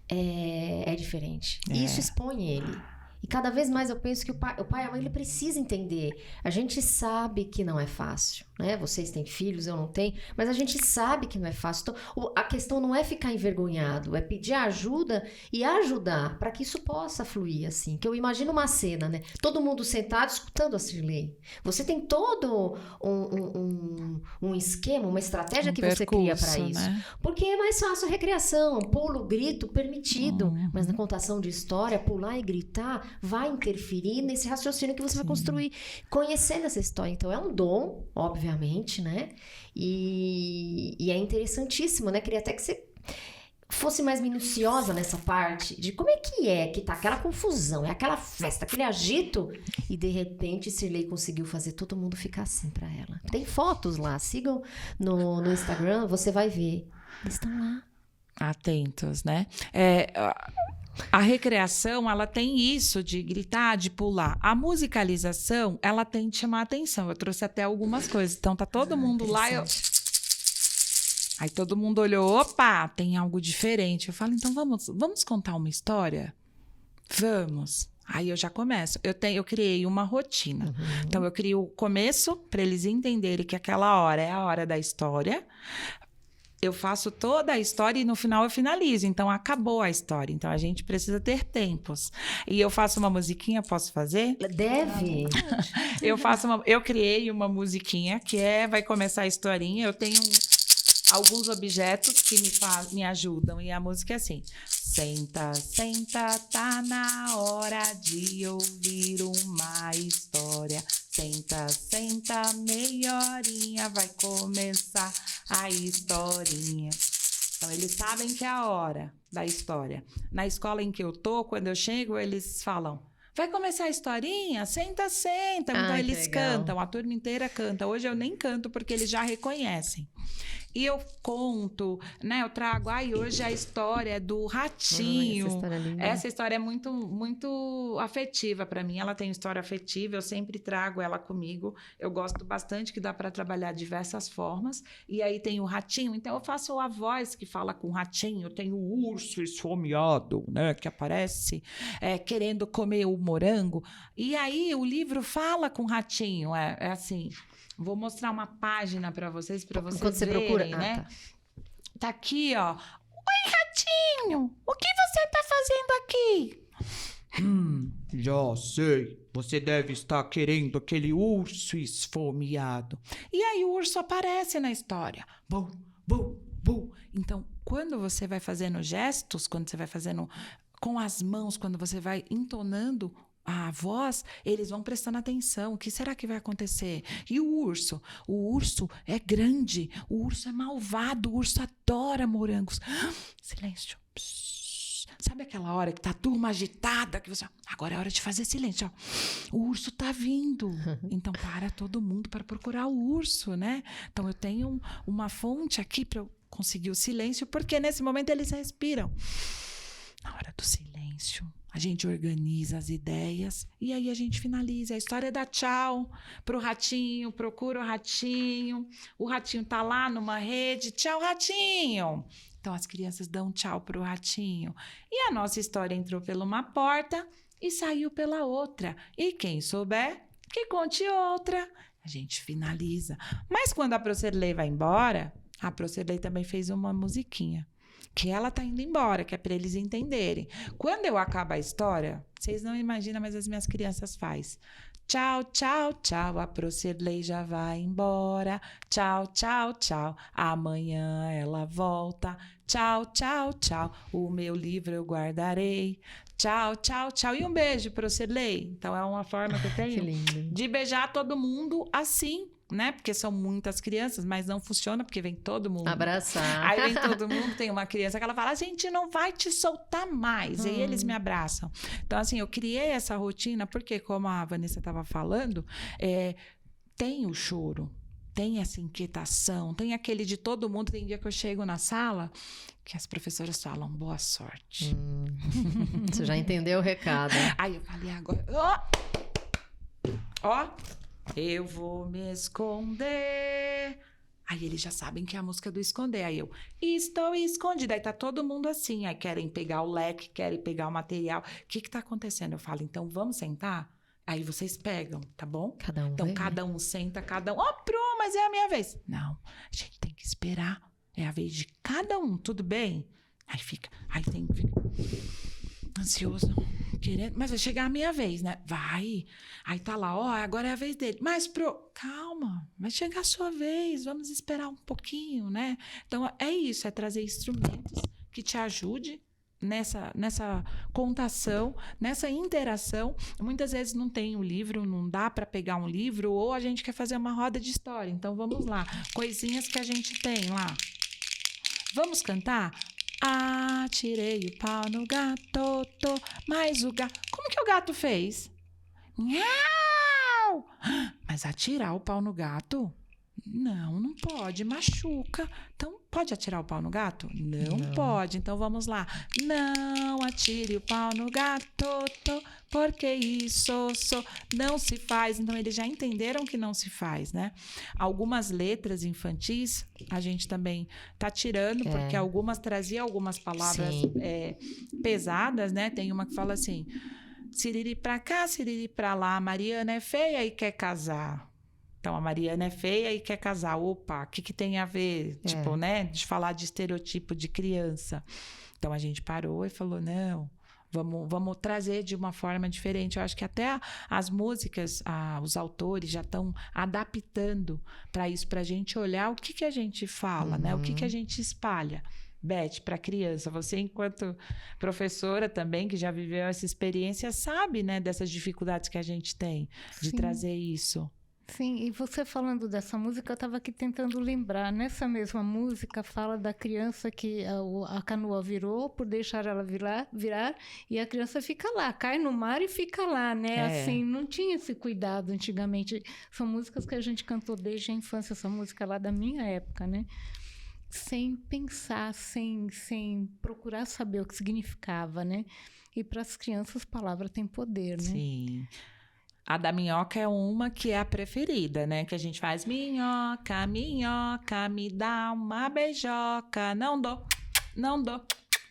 É diferente. Isso expõe ele. E cada vez mais eu penso que o pai e a mãe, ele precisa entender. A gente sabe que não é fácil, né? Vocês têm filhos, eu não tenho, mas a gente sabe que não é fácil. Então, a questão não é ficar envergonhado, é pedir ajuda e ajudar para que isso possa fluir, assim. Que eu imagino uma cena, né? Todo mundo sentado escutando a Cirlei. Você tem todo um esquema, uma estratégia que você cria para isso. Né? Porque é mais fácil a recreação, pulo, grito, permitido. Mas na contação de história, pular e gritar vai interferir nesse raciocínio que você vai construir, conhecendo essa história. Então, é um dom, obviamente, né? E é interessantíssimo, né? Queria até que você fosse mais minuciosa nessa parte de como é que tá aquela confusão, é aquela festa, aquele agito, e de repente Cirlei conseguiu fazer todo mundo ficar assim pra ela. Tem fotos lá, sigam no Instagram, você vai ver. Eles estão lá.
Atentos, né? A recreação, ela tem isso de gritar, de pular. A musicalização, ela tem de chamar a atenção. Eu trouxe até algumas coisas. Então, tá todo mundo lá. Aí todo mundo olhou, opa, tem algo diferente. Eu falo, então vamos contar uma história? Vamos. Aí eu já começo. Eu criei uma rotina. Então, eu crio o começo para eles entenderem que aquela hora é a hora da história. Eu faço toda a história e no final eu finalizo. Então, acabou a história. Então, a gente precisa ter tempos. E eu faço uma musiquinha, posso fazer?
Deve.
Eu criei uma musiquinha que vai começar a historinha. Eu tenho alguns objetos que me ajudam. E a música é assim. Senta, senta, tá na hora de ouvir uma história. Senta, senta, meia horinha, vai começar a historinha. Então, eles sabem que é a hora da história. Na escola em que eu tô, quando eu chego, eles falam, vai começar a historinha? Senta, senta. Então, eles cantam, a turma inteira canta. Hoje eu nem canto, porque eles já reconhecem. E eu conto, né? Eu trago, hoje a história do ratinho. Essa história é muito, muito afetiva para mim. Ela tem história afetiva, eu sempre trago ela comigo. Eu gosto bastante que dá para trabalhar diversas formas. E aí tem o ratinho, então eu faço a voz que fala com o ratinho. Eu tenho o urso esfomeado, né? Que aparece querendo comer o morango. E aí o livro fala com o ratinho, é assim... Vou mostrar uma página para vocês
Enquanto
verem,
você procura,
né? Tá aqui, ó. Oi, ratinho! O que você tá fazendo aqui?
Já sei. Você deve estar querendo aquele urso esfomeado.
E aí o urso aparece na história. Bum, bum, bum. Então, quando você vai fazendo gestos, quando você vai fazendo com as mãos, quando você vai entonando a voz, eles vão prestando atenção. O que será que vai acontecer? E o urso? O urso é grande, o urso é malvado, o urso adora morangos. Silêncio. Psss. Sabe aquela hora que tá a turma agitada, que você... Agora é hora de fazer silêncio. Ó. O urso tá vindo. Então, para todo mundo para procurar o urso, né? Então, eu tenho uma fonte aqui para eu conseguir o silêncio, porque nesse momento eles respiram. Na hora do silêncio, a gente organiza as ideias e aí a gente finaliza. A história dá tchau pro ratinho, procura o ratinho tá lá numa rede, tchau, ratinho. Então as crianças dão tchau pro ratinho. E a nossa história entrou por uma porta e saiu pela outra. E quem souber, que conte outra. A gente finaliza. Mas quando a Procerlei vai embora, a Procerlei também fez uma musiquinha. Que ela tá indo embora, que é para eles entenderem. Quando eu acabo a história, vocês não imaginam, mas as minhas crianças fazem. Tchau, tchau, tchau, a Procerlei já vai embora. Tchau, tchau, tchau, amanhã ela volta. Tchau, tchau, tchau, o meu livro eu guardarei. Tchau, tchau, tchau. E um beijo, Procerlei. Então, é uma forma que eu tenho de beijar todo mundo assim. né? Porque são muitas crianças, mas não funciona porque vem todo mundo.
Abraçar.
Aí vem todo mundo, tem uma criança que ela fala, a gente não vai te soltar mais. E eles me abraçam. Então, assim, eu criei essa rotina porque, como a Vanessa estava falando, tem o choro, tem essa inquietação, tem aquele de todo mundo. Tem dia que eu chego na sala que as professoras falam, boa sorte.
Você já entendeu o recado.
Aí eu falei, agora... Ó, eu vou me esconder. Aí eles já sabem que é a música do esconder. Aí eu, estou escondida. Aí tá todo mundo assim. Aí querem pegar o leque, querem pegar o material. O que tá acontecendo? Eu falo, então vamos sentar? Aí vocês pegam, tá bom?
Cada um
Então
vai
cada um senta, cada um... Pronto, mas é a minha vez. Não, a gente tem que esperar. É a vez de cada um, tudo bem? Aí fica ansioso, querendo, mas vai chegar a minha vez, né? Vai. Aí tá lá, agora é a vez dele. Mas calma, vai chegar a sua vez, vamos esperar um pouquinho, né? Então é isso, é trazer instrumentos que te ajude nessa contação, nessa interação. Muitas vezes não tem um livro, não dá para pegar um livro, ou a gente quer fazer uma roda de história. Então vamos lá, coisinhas que a gente tem lá. Vamos cantar? Atirei o pau no gato, mas o gato... Como que o gato fez? Miau! Mas atirar o pau no gato? Não pode, machuca. Então, pode atirar o pau no gato? Não pode. Então, vamos lá. Não atire o pau no gato, porque isso não se faz. Então, eles já entenderam que não se faz, né? Algumas letras infantis, a gente também tá tirando, porque algumas traziam algumas palavras pesadas, né? Tem uma que fala assim, siriri pra cá, siriri pra lá, Mariana é feia e quer casar. Então, a Mariana é feia e quer casar. Opa, o que tem a ver? Tipo, né? De falar de estereotipo de criança. Então, a gente parou e falou, não, vamos trazer de uma forma diferente. Eu acho que até as músicas, os autores já estão adaptando para isso, para a gente olhar o que a gente fala, né? O que a gente espalha. Beth, para criança, você enquanto professora também, que já viveu essa experiência, sabe, né? Dessas dificuldades que a gente tem de trazer isso.
Sim, e você falando dessa música, eu estava aqui tentando lembrar. Nessa mesma música, fala da criança que a canoa virou por deixar ela virar e a criança fica lá, cai no mar e fica lá, né? Assim, não tinha esse cuidado antigamente. São músicas que a gente cantou desde a infância, essa música lá da minha época, né? Sem pensar, sem procurar saber o que significava, né? E para as crianças, palavra tem poder, né?
Sim. A da minhoca é uma que é a preferida, né? Que a gente faz minhoca, minhoca, me dá uma beijoca. Não dou.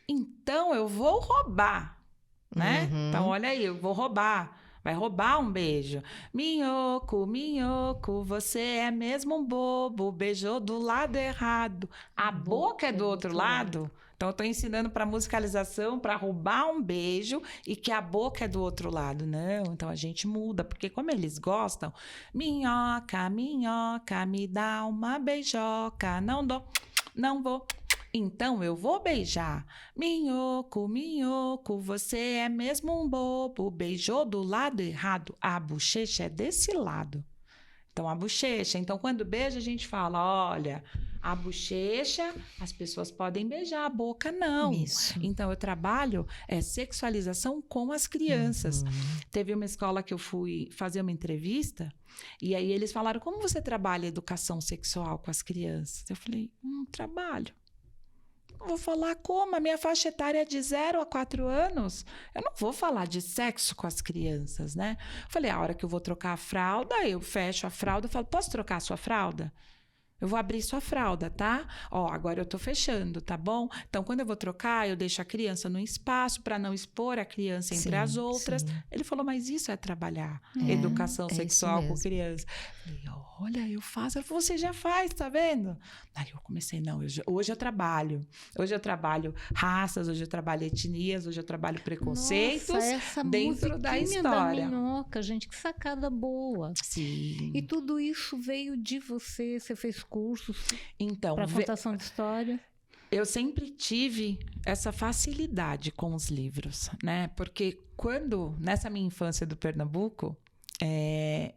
Então, eu vou roubar, né? Então, olha aí, eu vou roubar. Vai roubar um beijo. Minhoco, minhoco, você é mesmo um bobo. Beijou do lado errado. A boca é do outro lado. Então, eu estou ensinando para musicalização, para roubar um beijo e que a boca é do outro lado. Não, então a gente muda, porque como eles gostam, minhoca, minhoca, me dá uma beijoca. Não dou, não vou. Então eu vou beijar. Minhoco, minhoco, você é mesmo um bobo. Beijou do lado errado. A bochecha é desse lado. Então, a bochecha. Então, quando beija, a gente fala, olha, a bochecha, as pessoas podem beijar, a boca não.
Isso.
Então, eu trabalho sexualização com as crianças. Teve uma escola que eu fui fazer uma entrevista e aí eles falaram, como você trabalha educação sexual com as crianças? Eu falei, trabalho. Vou falar como? A minha faixa etária é de 0 a 4 anos. Eu não vou falar de sexo com as crianças, né? Falei, a hora que eu vou trocar a fralda, eu fecho a fralda e falo, posso trocar a sua fralda? Eu vou abrir sua fralda, tá? Ó, agora eu tô fechando, tá bom? Então, quando eu vou trocar, eu deixo a criança no espaço para não expor a criança entre as outras. Sim. Ele falou, mas isso é trabalhar educação sexual com criança. Falei, olha, eu faço. Ele falou, você já faz, tá vendo? Aí eu comecei, não, hoje eu trabalho. Hoje eu trabalho raças, hoje eu trabalho etnias, hoje eu trabalho preconceitos.
Nossa, essa
dentro da história.
Da minhoca, gente, que sacada boa.
Sim.
E tudo isso veio de você fez cursos
então,
para contação de história?
Eu sempre tive essa facilidade com os livros, né? Porque nessa minha infância do Pernambuco,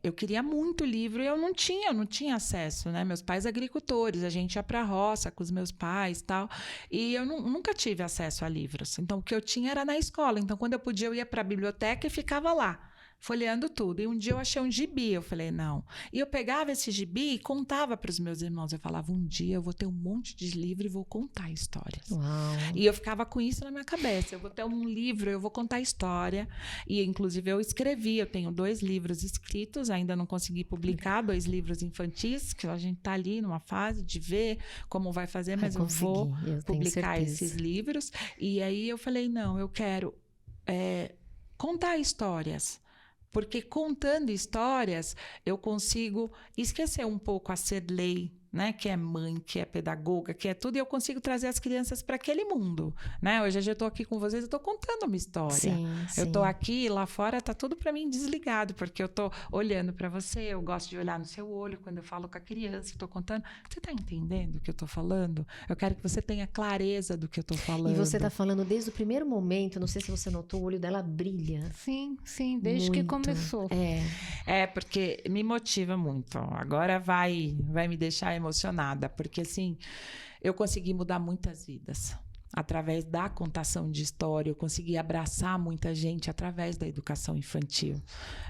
eu queria muito livro e eu não tinha acesso, né? Meus pais agricultores, a gente ia para a roça com os meus pais e tal, e eu nunca tive acesso a livros. Então, o que eu tinha era na escola. Então, quando eu podia, eu ia para a biblioteca e ficava lá, folheando tudo. E um dia eu achei um gibi, eu falei, não. E eu pegava esse gibi e contava para os meus irmãos. Eu falava, um dia eu vou ter um monte de livro e vou contar histórias.
Uau.
E eu ficava com isso na minha cabeça. Eu vou ter um livro, eu vou contar história. E, inclusive, eu escrevi. Eu tenho 2 livros escritos, ainda não consegui publicar, 2 livros infantis, que a gente está ali numa fase de ver como vai fazer, mas eu vou publicar esses livros. E aí eu falei, não, eu quero contar histórias. Porque contando histórias, eu consigo esquecer um pouco a Serlei, né? Que é mãe, que é pedagoga, que é tudo, e eu consigo trazer as crianças para aquele mundo, né? Hoje eu estou aqui com vocês, eu estou contando uma história.
Sim,
eu estou aqui, lá fora está tudo para mim desligado, porque eu estou olhando para você, eu gosto de olhar no seu olho quando eu falo com a criança, estou contando. Você está entendendo o que eu estou falando? Eu quero que você tenha clareza do que eu estou falando.
E você está falando desde o primeiro momento, não sei se você notou, o olho dela brilha.
Sim, desde que começou.
Porque me motiva muito. Agora vai me deixar emocionada, porque assim, eu consegui mudar muitas vidas. Através da contação de história, eu consegui abraçar muita gente através da educação infantil,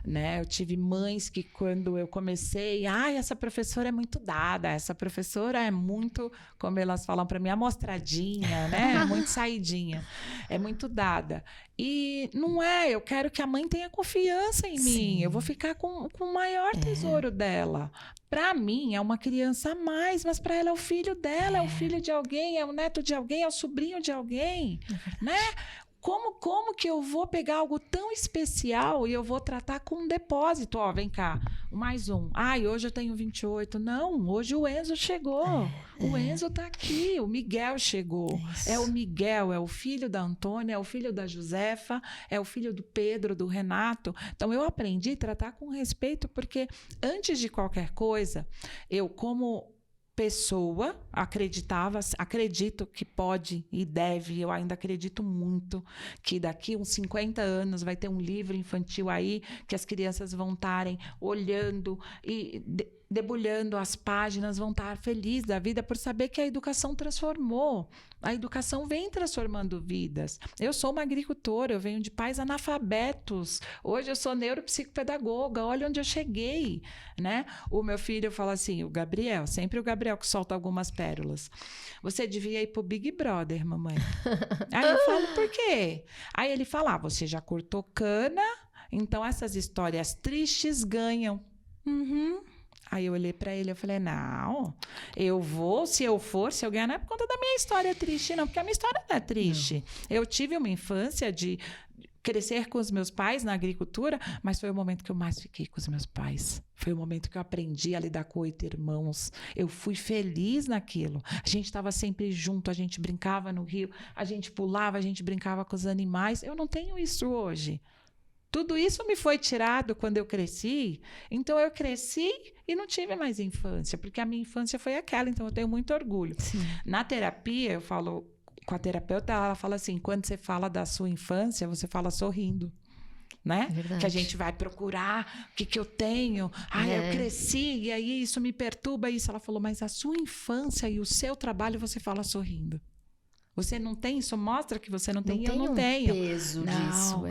né? Eu tive mães que, quando eu comecei, essa professora é muito dada, essa professora é muito, como elas falam para mim, amostradinha, né? Muito saidinha, é muito dada. E não eu quero que a mãe tenha confiança em mim, eu vou ficar com o maior tesouro dela. Para mim, é uma criança a mais, mas para ela é o filho dela, é o filho de alguém, é o neto de alguém, é o sobrinho de alguém, né? Como que eu vou pegar algo tão especial e eu vou tratar com um depósito? Vem cá, mais um. Hoje eu tenho 28. Não, hoje o Enzo chegou. O Enzo está aqui, o Miguel chegou. É o Miguel, é o filho da Antônia, é o filho da Josefa, é o filho do Pedro, do Renato. Então, eu aprendi a tratar com respeito, porque antes de qualquer coisa, eu, como pessoa, acredito que pode e deve, eu ainda acredito muito que daqui uns 50 anos vai ter um livro infantil aí que as crianças vão estarem olhando e debulhando as páginas, vão estar felizes da vida por saber que a educação transformou. A educação vem transformando vidas. Eu sou uma agricultora, eu venho de pais analfabetos. Hoje eu sou neuropsicopedagoga, olha onde eu cheguei, né? O meu filho fala assim, o Gabriel, sempre o Gabriel que solta algumas pérolas. Você devia ir pro Big Brother, mamãe. Aí eu falo, por quê? Aí ele fala, você já cortou cana, então essas histórias tristes ganham. Aí eu olhei pra ele e falei, não, se eu ganhar, não é por conta da minha história triste, não, porque a minha história não é triste. Não. Eu tive uma infância de crescer com os meus pais na agricultura, mas foi o momento que eu mais fiquei com os meus pais. Foi o momento que eu aprendi a lidar com 8 irmãos. Eu fui feliz naquilo. A gente estava sempre junto, a gente brincava no rio, a gente pulava, a gente brincava com os animais. Eu não tenho isso hoje. Tudo isso me foi tirado quando eu cresci. Então, eu cresci e não tive mais infância, porque a minha infância foi aquela. Então, eu tenho muito orgulho. Sim. Na terapia, eu falo com a terapeuta, ela fala assim, quando você fala da sua infância, você fala sorrindo. Né? Que a gente vai procurar o que eu tenho. Eu cresci e aí isso me perturba. Isso. Ela falou, mas a sua infância e o seu trabalho, você fala sorrindo. Você não tem? Isso mostra que você não tem. Eu não tenho.
Peso disso.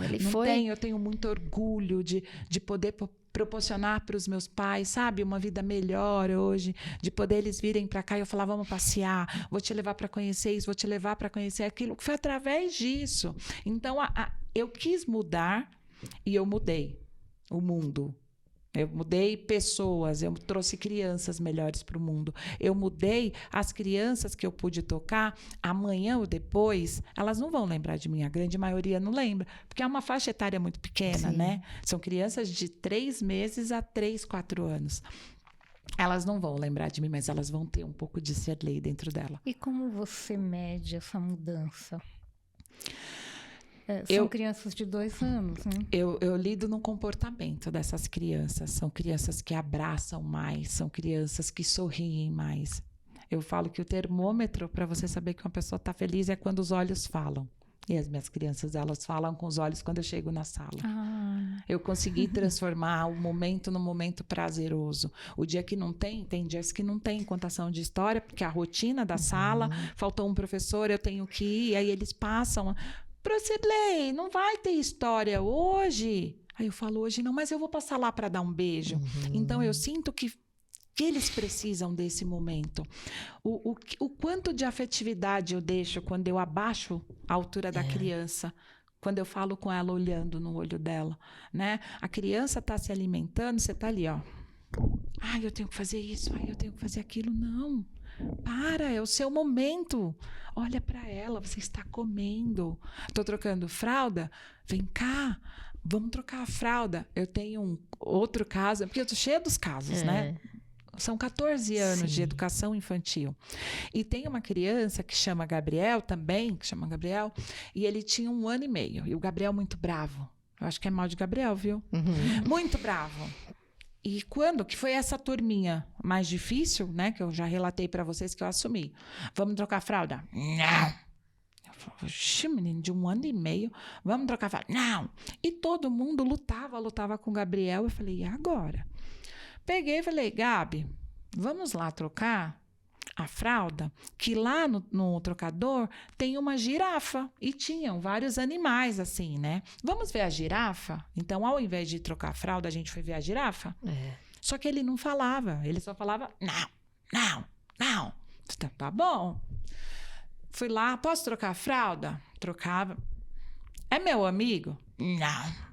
Eu tenho muito orgulho de poder proporcionar para os meus pais, sabe, uma vida melhor hoje, de poder eles virem para cá e eu falar, vamos passear, vou te levar para conhecer isso, vou te levar para conhecer aquilo. Foi através disso. Então, eu quis mudar e eu mudei o mundo. Eu mudei pessoas, eu trouxe crianças melhores para o mundo. Eu mudei as crianças que eu pude tocar. Amanhã ou depois, elas não vão lembrar de mim. A grande maioria não lembra, porque é uma faixa etária muito pequena, né? São crianças de 3 meses a 3, 4 anos. Elas não vão lembrar de mim, mas elas vão ter um pouco de Serlei dentro dela.
E como você mede essa mudança? São crianças de 2 anos, né?
Eu lido no comportamento dessas crianças. São crianças que abraçam mais, são crianças que sorriem mais. Eu falo que o termômetro para você saber que uma pessoa está feliz é quando os olhos falam. E as minhas crianças, elas falam com os olhos quando eu chego na sala.
Ah,
Eu consegui transformar o momento num momento prazeroso. O dia que não tem dias que não tem contação de história, porque a rotina da sala, faltou um professor, eu tenho que ir, aí eles passam. Procedley, não vai ter história hoje. Aí eu falo, hoje não, mas eu vou passar lá para dar um beijo. Então eu sinto que eles precisam desse momento. O quanto de afetividade eu deixo quando eu abaixo a altura da criança, quando eu falo com ela olhando no olho dela, né? A criança está se alimentando, você está ali, ó. Ai, eu tenho que fazer isso, ai, eu tenho que fazer aquilo. Não. Para, é o seu momento. Olha para ela, você está comendo. Estou trocando fralda? Vem cá, vamos trocar a fralda. Eu tenho um outro caso, porque eu estou cheia dos casos, né? São 14 anos de educação infantil. E tem uma criança que chama Gabriel também, e ele tinha 1 ano e meio. E o Gabriel muito bravo. Eu acho que é mal de Gabriel, viu? Muito bravo. E quando que foi essa turminha mais difícil, né? Que eu já relatei para vocês que eu assumi. Vamos trocar a fralda? Não. Eu falei, oxi, menino de 1 ano e meio, vamos trocar a fralda? Não. E todo mundo lutava com o Gabriel. Eu falei, e agora? Peguei e falei, Gabi, vamos lá trocar a fralda, que lá no trocador tem uma girafa e tinham vários animais assim, né? Vamos ver a girafa? Então, ao invés de trocar a fralda, a gente foi ver a girafa. Só que ele não falava, ele só falava não. Então, tá bom. Fui lá, posso trocar a fralda? Trocava. É meu amigo? Não.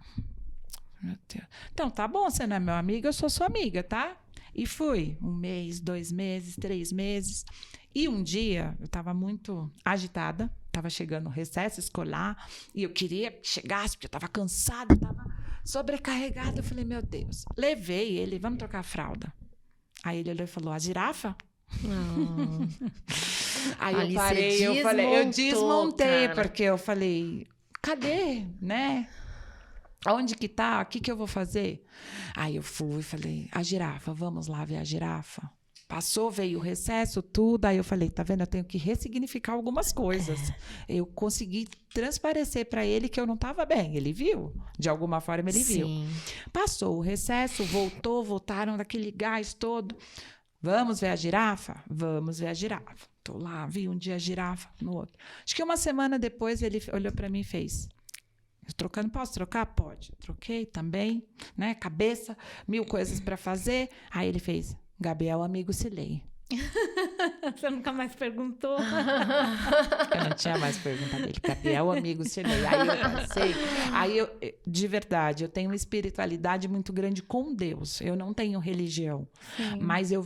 Meu Deus. Então, tá bom, você não é meu amigo, eu sou sua amiga, tá? E fui 1 mês, 2 meses, 3 meses. E um dia, eu estava muito agitada, estava chegando o recesso escolar, e eu queria que chegasse, porque eu estava cansada, estava sobrecarregada. Eu falei, meu Deus. Levei ele, vamos trocar a fralda. Aí ele olhou e falou, a girafa? Aí eu parei, eu desmontei, cara. Porque eu falei, cadê, né? Onde que tá? O que eu vou fazer? Aí eu fui e falei, a girafa, vamos lá ver a girafa. Passou, veio o recesso, tudo. Aí eu falei, tá vendo? Eu tenho que ressignificar algumas coisas. Eu consegui transparecer para ele que eu não estava bem. Ele viu. De alguma forma, ele viu. Passou o recesso, voltaram daquele gás todo. Vamos ver a girafa? Vamos ver a girafa. Tô lá, vi um dia a girafa, no outro. Acho que 1 semana depois, ele olhou para mim e fez... Trocando, posso trocar? Pode. Troquei também, né? Cabeça, 1000 coisas para fazer. Aí ele fez, Gabriel, amigo Cilei.
Você nunca mais perguntou?
Eu não tinha mais perguntado dele. Gabriel, amigo Cilei. Aí eu passei. De verdade, eu tenho uma espiritualidade muito grande com Deus. Eu não tenho religião. Sim. Mas eu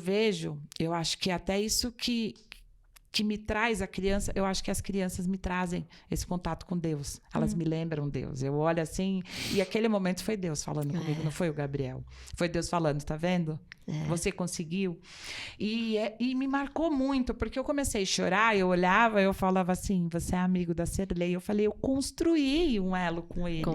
acho que até isso que me traz a criança, eu acho que as crianças me trazem esse contato com Deus. Elas me lembram Deus. Eu olho assim, e aquele momento foi Deus falando comigo, não foi o Gabriel. Foi Deus falando, tá vendo? Você conseguiu. E me marcou muito, porque eu comecei a chorar, eu olhava, eu falava assim, você é amigo da Cirlei. Eu falei, eu construí um elo com ele.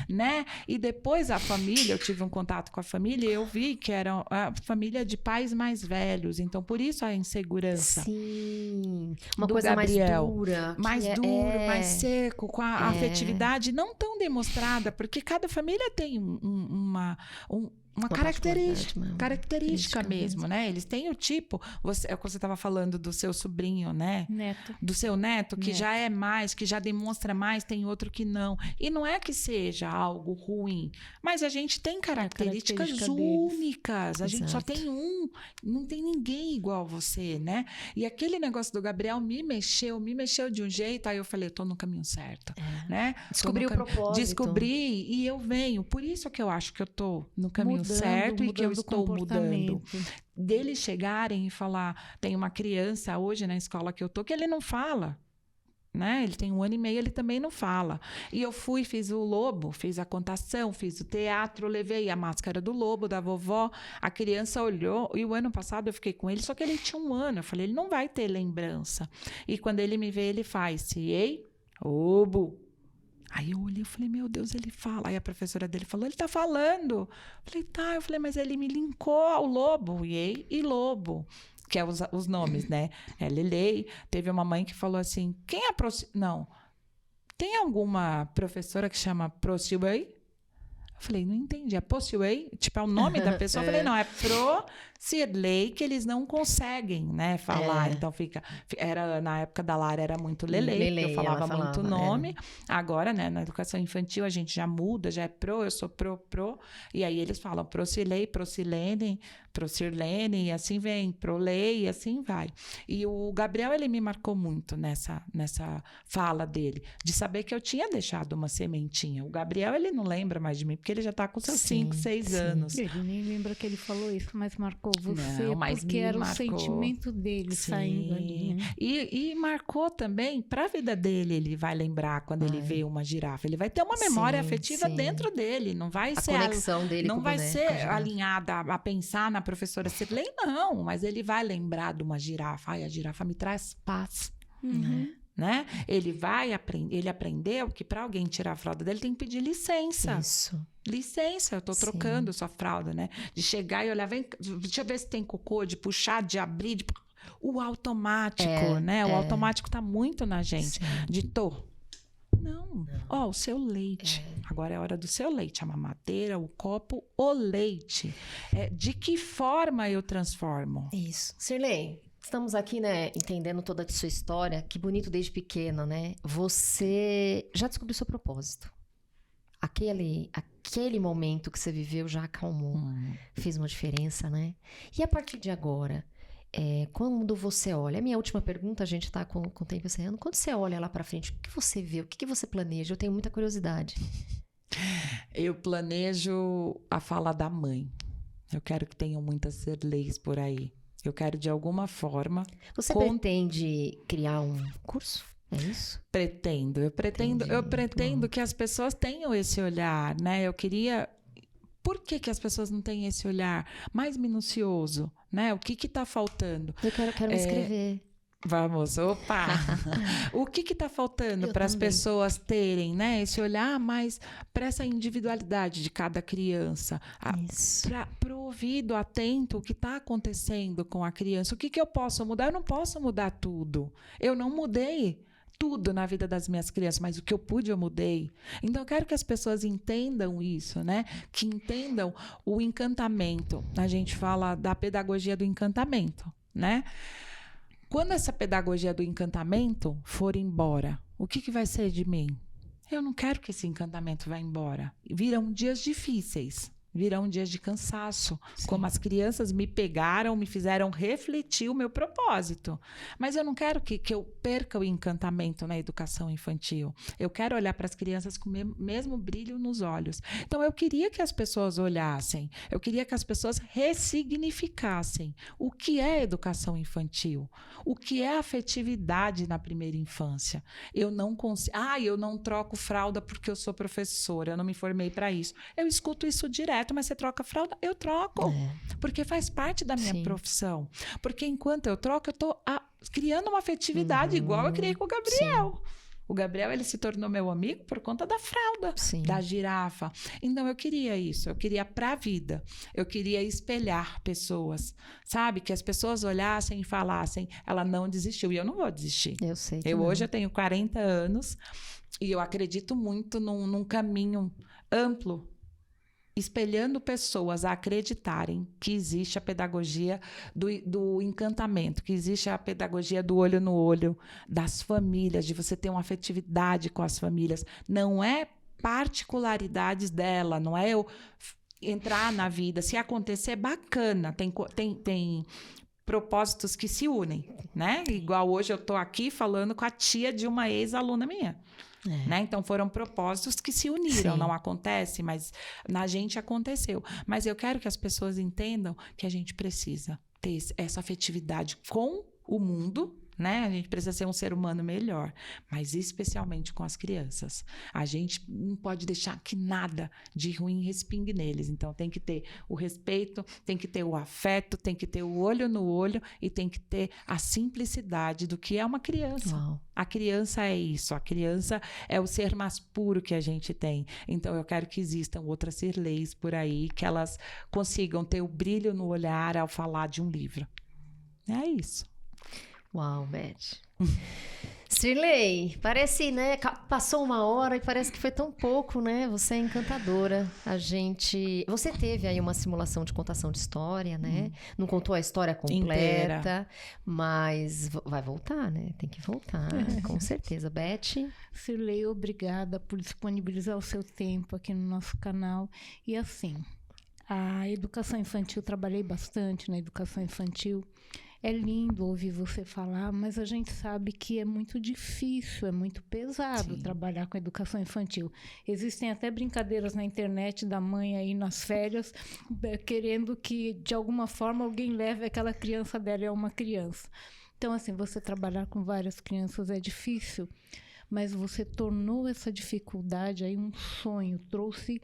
Né? E depois a família, eu tive um contato com a família, e eu vi que era a família de pais mais velhos. Então, por isso a insegurança.
Sim. Uma coisa
Gabriel,
mais dura.
Mais seco, com a afetividade não tão demostrada, porque cada família tem uma característica mesmo, né? Eles têm o tipo... Você estava falando do seu sobrinho, né?
Neto.
Do seu neto, que já é mais, que já demonstra mais, tem outro que não. E não é que seja algo ruim, mas a gente tem características únicas. A gente só tem um, não tem ninguém igual a você, né? E aquele negócio do Gabriel me mexeu de um jeito, aí eu falei, eu tô no caminho certo, né?
Descobri o propósito.
Descobri e eu venho. Por isso que eu acho que eu tô no caminho certo e que eu estou mudando. Deles chegarem e falar, tem uma criança hoje na escola que eu tô que ele não fala, né? Ele tem 1 ano e meio, ele também não fala. E eu fui, fiz o lobo, fiz a contação, fiz o teatro, levei a máscara do lobo da vovó, a criança olhou, e o ano passado eu fiquei com ele, só que ele tinha 1 ano, eu falei, ele não vai ter lembrança. E quando ele me vê, ele faz, ei, lobo. Aí eu olhei e falei, meu Deus, ele fala. Aí a professora dele falou, ele tá falando. Eu falei, tá. Eu falei, mas ele me linkou ao lobo. E lobo. Que é os nomes, né? É Lelei. Teve uma mãe que falou assim, quem aproxima... Não. tem alguma professora que chama Procilei? Eu falei, não entendi. É Procilei? Tipo, é o nome da pessoa? Eu falei, não, é Procilei que eles não conseguem, né, falar. Então, na época da Lara era muito Lelê, porque eu falava muito nome. Agora, né, na educação infantil, a gente já muda, já é eu sou pro. E aí eles falam Procilei, Procilene, Procirlene, e assim vem, Prolei, e assim vai. E o Gabriel, ele me marcou muito nessa fala dele, de saber que eu tinha deixado uma sementinha. O Gabriel, ele não lembra mais de mim, porque ele já está com seus 5, 6 anos.
Ele nem lembra que ele falou isso, mas marcou você,
não, mas
porque era
marcou.
O sentimento dele saindo ali. Né?
E marcou também, para a vida dele, ele vai lembrar quando ele vê uma girafa. Ele vai ter uma memória afetiva dentro dele, não vai ser...
A conexão dele
não
com o
vai
boneco,
ser alinhada a pensar na professora Cirlei, não, mas ele vai lembrar de uma girafa. Ai, a girafa me traz paz. Né? Ele vai aprender, ele aprendeu que para alguém tirar a fralda dele tem que pedir licença.
Isso.
Licença, eu tô trocando sua fralda, né? De chegar e olhar, vem, deixa eu ver se tem cocô, de puxar, de abrir, o automático, né? O automático tá muito na gente. Não. Ó, o seu leite. Agora é a hora do seu leite. A mamadeira, o copo, o leite. De que forma eu transformo?
Isso. Cirlei, estamos aqui, né, entendendo toda a sua história. Que bonito desde pequena, né? Você já descobriu seu propósito. Aquele momento que você viveu já acalmou. Fez uma diferença, né? E a partir de agora... quando você olha, a minha última pergunta, a gente está com o tempo encerrando, quando você olha lá para frente, o que você vê, o que você planeja? Eu tenho muita curiosidade.
Eu planejo a fala da mãe. Eu quero que tenham muitas Cirleis por aí. Eu quero, de alguma forma...
Você pretende criar um curso? É isso?
Eu pretendo que as pessoas tenham esse olhar, né? Eu queria... Por que as pessoas não têm esse olhar mais minucioso, né? O que está faltando?
Eu quero me inscrever.
Vamos, opa! O que está faltando para as pessoas terem, né, esse olhar mais para essa individualidade de cada criança? Para o ouvido atento o que está acontecendo com a criança. O que eu posso mudar? Eu não posso mudar tudo. Eu não mudei tudo na vida das minhas crianças, mas o que eu pude, eu mudei. Então, eu quero que as pessoas entendam isso, né? Que entendam o encantamento. A gente fala da pedagogia do encantamento, né? Quando essa pedagogia do encantamento for embora, o que vai ser de mim? Eu não quero que esse encantamento vá embora. Virão dias difíceis. Virão dias de cansaço, como as crianças me pegaram, me fizeram refletir o meu propósito. Mas eu não quero que eu perca o encantamento na educação infantil. Eu quero olhar para as crianças com o mesmo brilho nos olhos. Então, eu queria que as pessoas olhassem, eu queria que as pessoas ressignificassem o que é educação infantil, o que é afetividade na primeira infância. Eu não troco fralda porque eu sou professora, eu não me formei para isso. Eu escuto isso direto. Mas você troca fralda? Eu troco. Porque faz parte da minha profissão. Porque enquanto eu troco, eu estou criando uma afetividade igual eu criei com o Gabriel. Sim. O Gabriel, ele se tornou meu amigo por conta da fralda, da girafa. Então, eu queria isso. Eu queria para a vida. Eu queria espelhar pessoas. Sabe? Que as pessoas olhassem e falassem, ela não desistiu. E eu não vou desistir.
Eu sei que
hoje eu tenho 40 anos e eu acredito muito num caminho amplo, espelhando pessoas a acreditarem que existe a pedagogia do encantamento, que existe a pedagogia do olho no olho das famílias, de você ter uma afetividade com as famílias. Não é particularidades dela, não é eu entrar na vida. Se acontecer, bacana. Tem propósitos que se unem, né? Igual hoje eu estou aqui falando com a tia de uma ex-aluna minha. Né? Então, foram propósitos que se uniram. Não acontece, mas na gente aconteceu. Mas eu quero que as pessoas entendam que a gente precisa ter essa afetividade com o mundo, né? A gente precisa ser um ser humano melhor, mas especialmente com as crianças. A gente não pode deixar que nada de ruim respingue neles. Então, tem que ter o respeito, tem que ter o afeto, tem que ter o olho no olho e tem que ter a simplicidade do que é uma criança.
Uau.
A criança é isso, a criança é o ser mais puro que a gente tem. Então, eu quero que existam outras Cirleis por aí, que elas consigam ter o brilho no olhar ao falar de um livro. É isso.
Uau, Beth. Cirlei, parece, né? Passou 1 hora e parece que foi tão pouco, né? Você é encantadora. Você teve aí uma simulação de contação de história, né? Não contou a história completa,
Inteira.
mas vai voltar, né? Tem que voltar, com certeza. Beth?
Cirlei, obrigada por disponibilizar o seu tempo aqui no nosso canal. E assim, a educação infantil, trabalhei bastante na educação infantil. É lindo ouvir você falar, mas a gente sabe que é muito difícil, é muito pesado trabalhar com a educação infantil. Existem até brincadeiras na internet da mãe aí nas férias, querendo que, de alguma forma, alguém leve aquela criança dela, é uma criança. Então, assim, você trabalhar com várias crianças é difícil, mas você tornou essa dificuldade aí um sonho, trouxe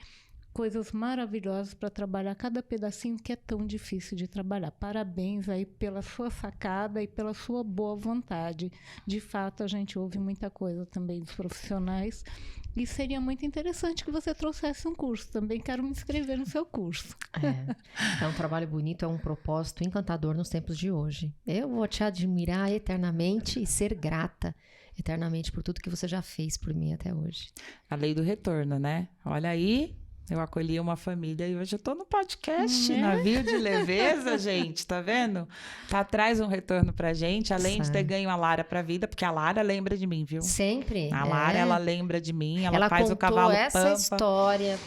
coisas maravilhosas para trabalhar cada pedacinho que é tão difícil de trabalhar. Parabéns aí pela sua sacada e pela sua boa vontade. De fato, a gente ouve muita coisa também dos profissionais e seria muito interessante que você trouxesse um curso. Também quero me inscrever no seu curso.
É um trabalho bonito, é um propósito encantador nos tempos de hoje. Eu vou te admirar eternamente e ser grata eternamente por tudo que você já fez por mim até hoje.
A lei do retorno, né? Olha aí, eu acolhi uma família e hoje eu tô no podcast, Navio de Leveza, gente, tá vendo? Traz um retorno pra gente, além de ter ganho a Lara pra vida, porque a Lara lembra de mim, viu?
Sempre.
A Lara, ela lembra de mim, ela faz o
contou
cavalo
essa
pampa.
história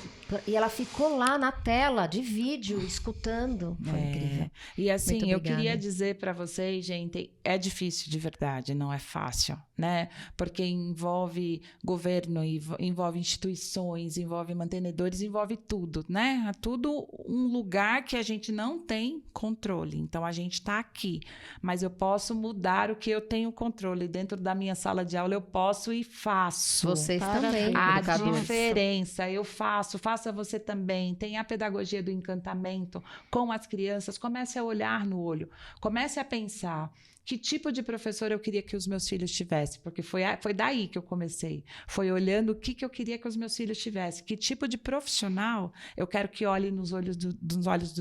e ela ficou lá na tela de vídeo, escutando. Foi incrível.
E assim,
Muito
eu
obrigada.
queria dizer pra vocês, gente, é difícil de verdade, não é fácil, né? Porque envolve governo, envolve instituições, envolve mantenedores, envolve tudo, né? É tudo um lugar que a gente não tem controle. Então, a gente está aqui, mas eu posso mudar o que eu tenho controle. Dentro da minha sala de aula, eu posso e faço.
Vocês também,
A
educadores.
diferença, eu faço, faça você também. Tem a pedagogia do encantamento com as crianças. Comece a olhar no olho, comece a pensar que tipo de professor eu queria que os meus filhos tivessem, porque foi daí que eu comecei. Foi olhando o que eu queria que os meus filhos tivessem, que tipo de profissional eu quero que olhe nos olhos dos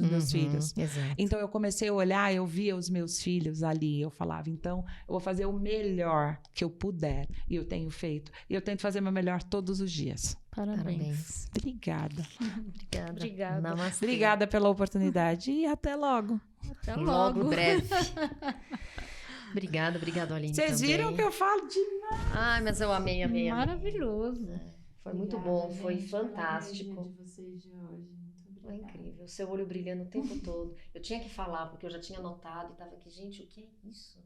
meus filhos.
Exato.
Então, eu comecei a olhar, eu via os meus filhos ali, eu falava, então, eu vou fazer o melhor que eu puder, e eu tenho feito. E eu tento fazer o meu melhor todos os dias.
Parabéns.
Obrigada.
Obrigada.
Namastê.
Obrigada pela oportunidade e até logo.
Até
Logo,
logo.
breve. Obrigada, Aline.
Vocês viram que eu falo demais?
Ai, mas eu amei.
Maravilhoso.
Foi muito bom, foi fantástico.
De vocês de hoje. Muito
Foi
obrigada.
incrível, o seu olho brilhando o tempo todo. Eu tinha que falar, porque eu já tinha notado e tava aqui, gente, o que é isso?